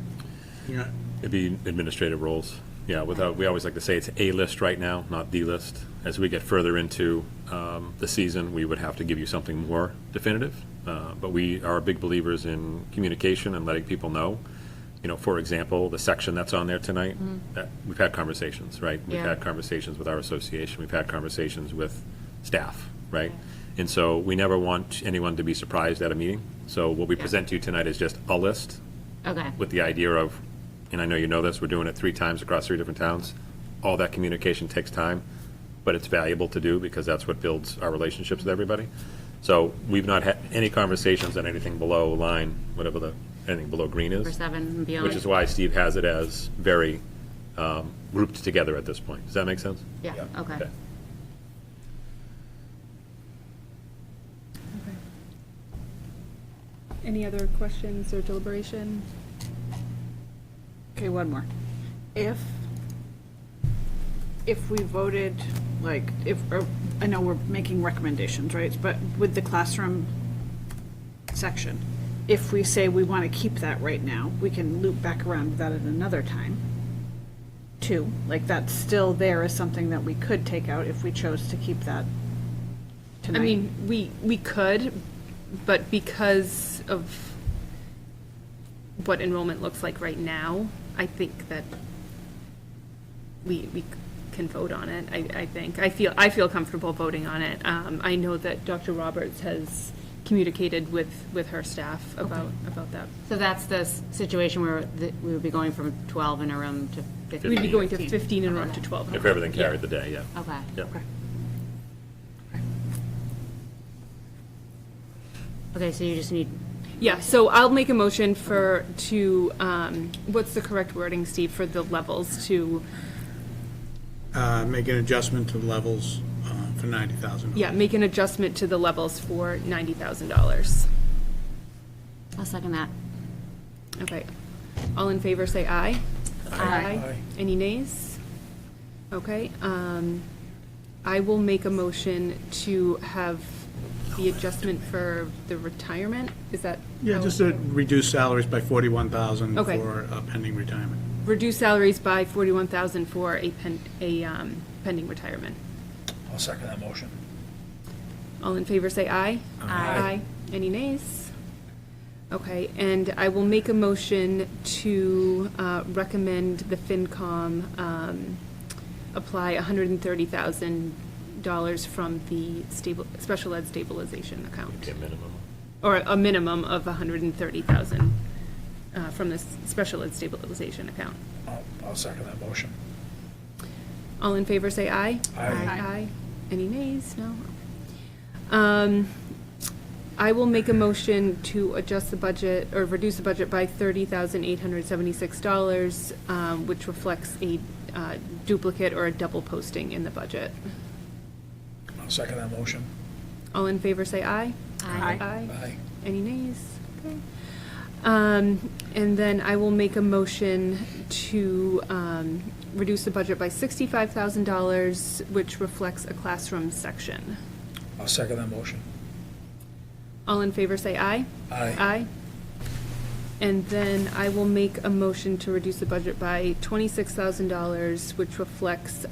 Speaker 8: Yeah.
Speaker 5: It'd be administrative roles. Yeah, we always like to say it's a list right now, not the list. As we get further into the season, we would have to give you something more definitive. But we are big believers in communication and letting people know. You know, for example, the section that's on there tonight, that we've had conversations, right? We've
Speaker 6: Yeah.
Speaker 5: had conversations with our association. We've had conversations with staff, right? And so we never want anyone to be surprised at a meeting. So what we present to you tonight is just a list
Speaker 6: Okay.
Speaker 5: with the idea of, and I know you know this, we're doing it 3 times across 3 different towns. All that communication takes time, but it's valuable to do because that's what builds our relationships with everybody. So we've not had any conversations on anything below line, anything below green
Speaker 6: Number
Speaker 5: is,
Speaker 6: 7 and beyond.
Speaker 5: which is why Steve has it as very grouped together at this point. Does that make sense?
Speaker 6: Yeah, okay.
Speaker 5: Okay.
Speaker 1: Any other questions or deliberation?
Speaker 3: Okay, one more. If we voted, like, I know we're making recommendations, right? But with the classroom section, if we say we want to keep that right now, we can loop back around to that at another time, too. Like, that's still there as something that we could take out if we chose to keep that tonight.
Speaker 1: I mean, we could, but because of what enrollment looks like right now, I think that we can vote on it, I think. I feel comfortable voting on it. I know that Dr. Roberts has communicated with her staff about that.
Speaker 6: So that's the situation where we would be going from 12 in a room to 15?
Speaker 1: We'd be going to 15 in a row to 12.
Speaker 5: If everything carried the day, yeah.
Speaker 6: Okay.
Speaker 5: Yeah.
Speaker 6: Okay, so you just need,
Speaker 1: Yeah, so I'll make a motion to, what's the correct wording, Steve, for the levels to,
Speaker 8: Make an adjustment to the levels for $90,000.
Speaker 1: yeah, make an adjustment to the levels for $90,000.
Speaker 6: I'll second that.
Speaker 1: Okay. All in favor, say aye.
Speaker 6: Aye.
Speaker 1: Any nays? Okay, I will make a motion to have the adjustment for the retirement, is that?
Speaker 8: Yeah,
Speaker 1: how-
Speaker 8: just to reduce salaries by $41,000
Speaker 1: Okay.
Speaker 8: for pending retirement.
Speaker 1: Reduce salaries by $41,000 for a pending retirement.
Speaker 4: I'll second that motion.
Speaker 1: All in favor, say aye.
Speaker 6: Aye.
Speaker 1: Any nays? Okay, and I will make a motion to recommend the FinCom apply $130,000 from the special ed stabilization account,
Speaker 5: Okay, minimum.
Speaker 1: or a minimum of $130,000 from the special ed stabilization account.
Speaker 4: I'll second that motion.
Speaker 1: All in favor, say aye.
Speaker 4: Aye.
Speaker 1: Aye. Any nays? No? I will make a motion to adjust the budget, or reduce the budget by $30,876, which reflects a duplicate or a double posting in the budget.
Speaker 4: I'll second that motion.
Speaker 1: All in favor, say aye.
Speaker 3: Aye.
Speaker 4: Aye.
Speaker 1: Any nays? Okay. And then I will make a motion to reduce the budget by $65,000, which reflects a classroom section.
Speaker 4: I'll second that motion.
Speaker 1: All in favor, say aye.
Speaker 4: Aye.
Speaker 1: Aye. And then I will make a motion to reduce the budget by $26,000, which reflects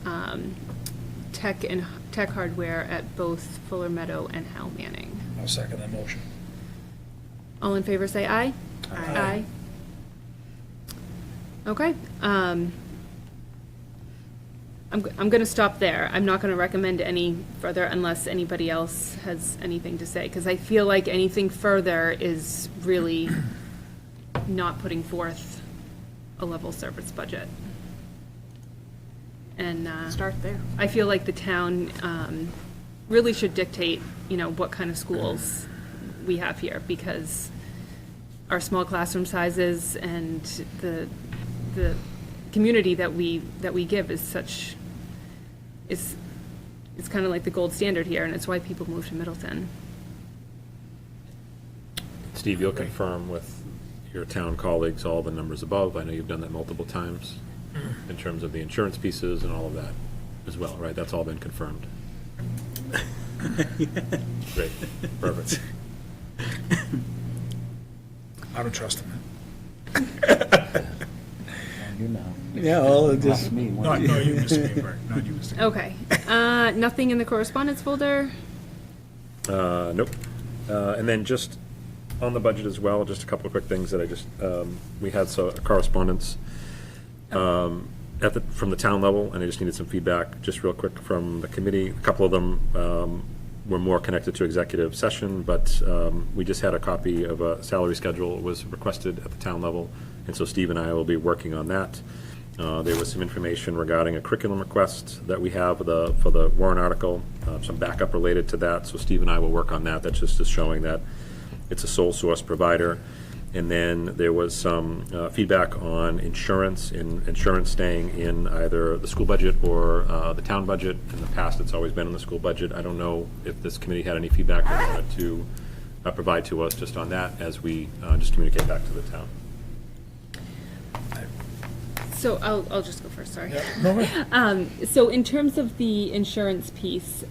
Speaker 1: tech hardware at both Fuller Meadow and Hal Manning.
Speaker 4: I'll second that motion.
Speaker 1: All in favor, say aye. Aye. Okay. I'm going to stop there. I'm not going to recommend any further unless anybody else has anything to say, because I feel like anything further is really not putting forth a level service budget. And
Speaker 3: Start there.
Speaker 1: I feel like the town really should dictate, what kind of schools we have here, because our small classroom sizes and the community that we give is such, it's kind of like the gold standard here, and it's why people move to Middleton.
Speaker 5: Steve, you'll confirm with your town colleagues all the numbers above. I know you've done that multiple times in terms of the insurance pieces and all of that as well, right? That's all been confirmed. Great, perfect.
Speaker 4: I don't trust him.
Speaker 10: You know.
Speaker 8: Yeah, well,
Speaker 10: Not me.
Speaker 4: No, you, Mr. Greenberg, not you, Mr.
Speaker 1: Okay. Nothing in the correspondence folder?
Speaker 5: Nope. And then just on the budget as well, just a couple of quick things that I just, we had correspondence from the town level, and I just needed some feedback, just real quick from the committee. A couple of them were more connected to executive session, but we just had a copy of a salary schedule was requested at the town level, and so Steve and I will be working on that. There was some information regarding a curriculum request that we have for the warrant article, some backup related to that, so Steve and I will work on that. That's just showing that it's a sole source provider. And then there was some feedback on insurance, staying in either the school budget or the town budget. In the past, it's always been in the school budget. I don't know if this committee had any feedback they wanted to provide to us just on that as we just communicate back to the town.
Speaker 1: So I'll just go first, sorry.
Speaker 4: Yeah, no way.
Speaker 1: So in terms of the insurance piece,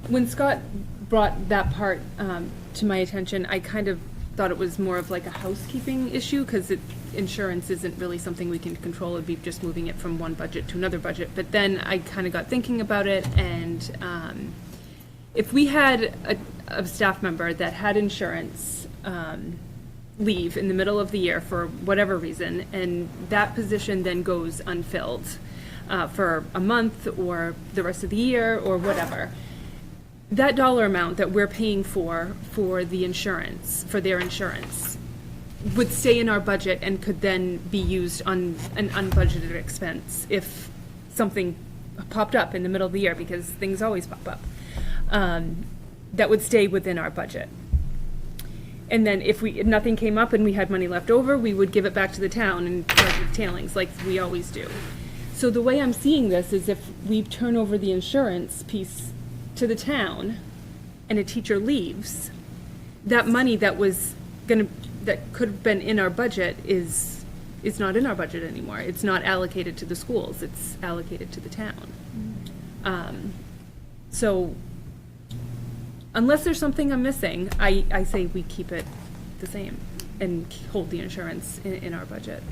Speaker 1: when Scott brought that part to my attention, I kind of thought it was more of like a housekeeping issue, because insurance isn't really something we can control. It'd be just moving it from one budget to another budget. But then I kind of got thinking about it, and if we had a staff member that had insurance leave in the middle of the year for whatever reason, and that position then goes unfilled for a month or the rest of the year or whatever, that dollar amount that we're paying for the insurance, for their insurance, would stay in our budget and could then be used on an unbudgeted expense if something popped up in the middle of the year, because things always pop up. That would stay within our budget. And then if nothing came up and we had money left over, we would give it back to the town and charge it tailings like we always do. So the way I'm seeing this is if we turn over the insurance piece to the town and a teacher leaves, that money that could have been in our budget is not in our budget anymore. It's not allocated to the schools, it's allocated to the town. So unless there's something I'm missing, I say we keep it the same and hold the insurance in our budget.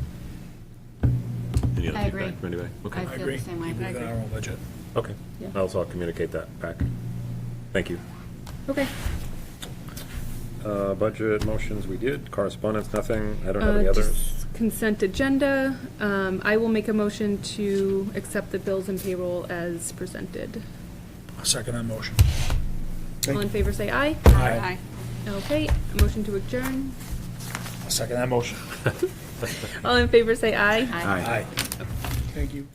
Speaker 5: Any other
Speaker 6: I agree.
Speaker 5: feedback from anybody? Okay.
Speaker 6: I feel the same way.
Speaker 4: Keep it in our own budget.
Speaker 5: Okay.
Speaker 1: Yeah.
Speaker 5: I'll communicate that back. Thank you.
Speaker 1: Okay.
Speaker 5: Budget motions, we did. Correspondence, nothing. I don't have any others.
Speaker 1: Just consent agenda. I will make a motion to accept the bills and payroll as presented.
Speaker 4: I'll second that motion.
Speaker 1: All in favor, say aye.
Speaker 4: Aye.
Speaker 1: Okay, motion to adjourn.
Speaker 4: I'll second that motion.
Speaker 1: All in favor, say aye.
Speaker 4: Aye. Thank you.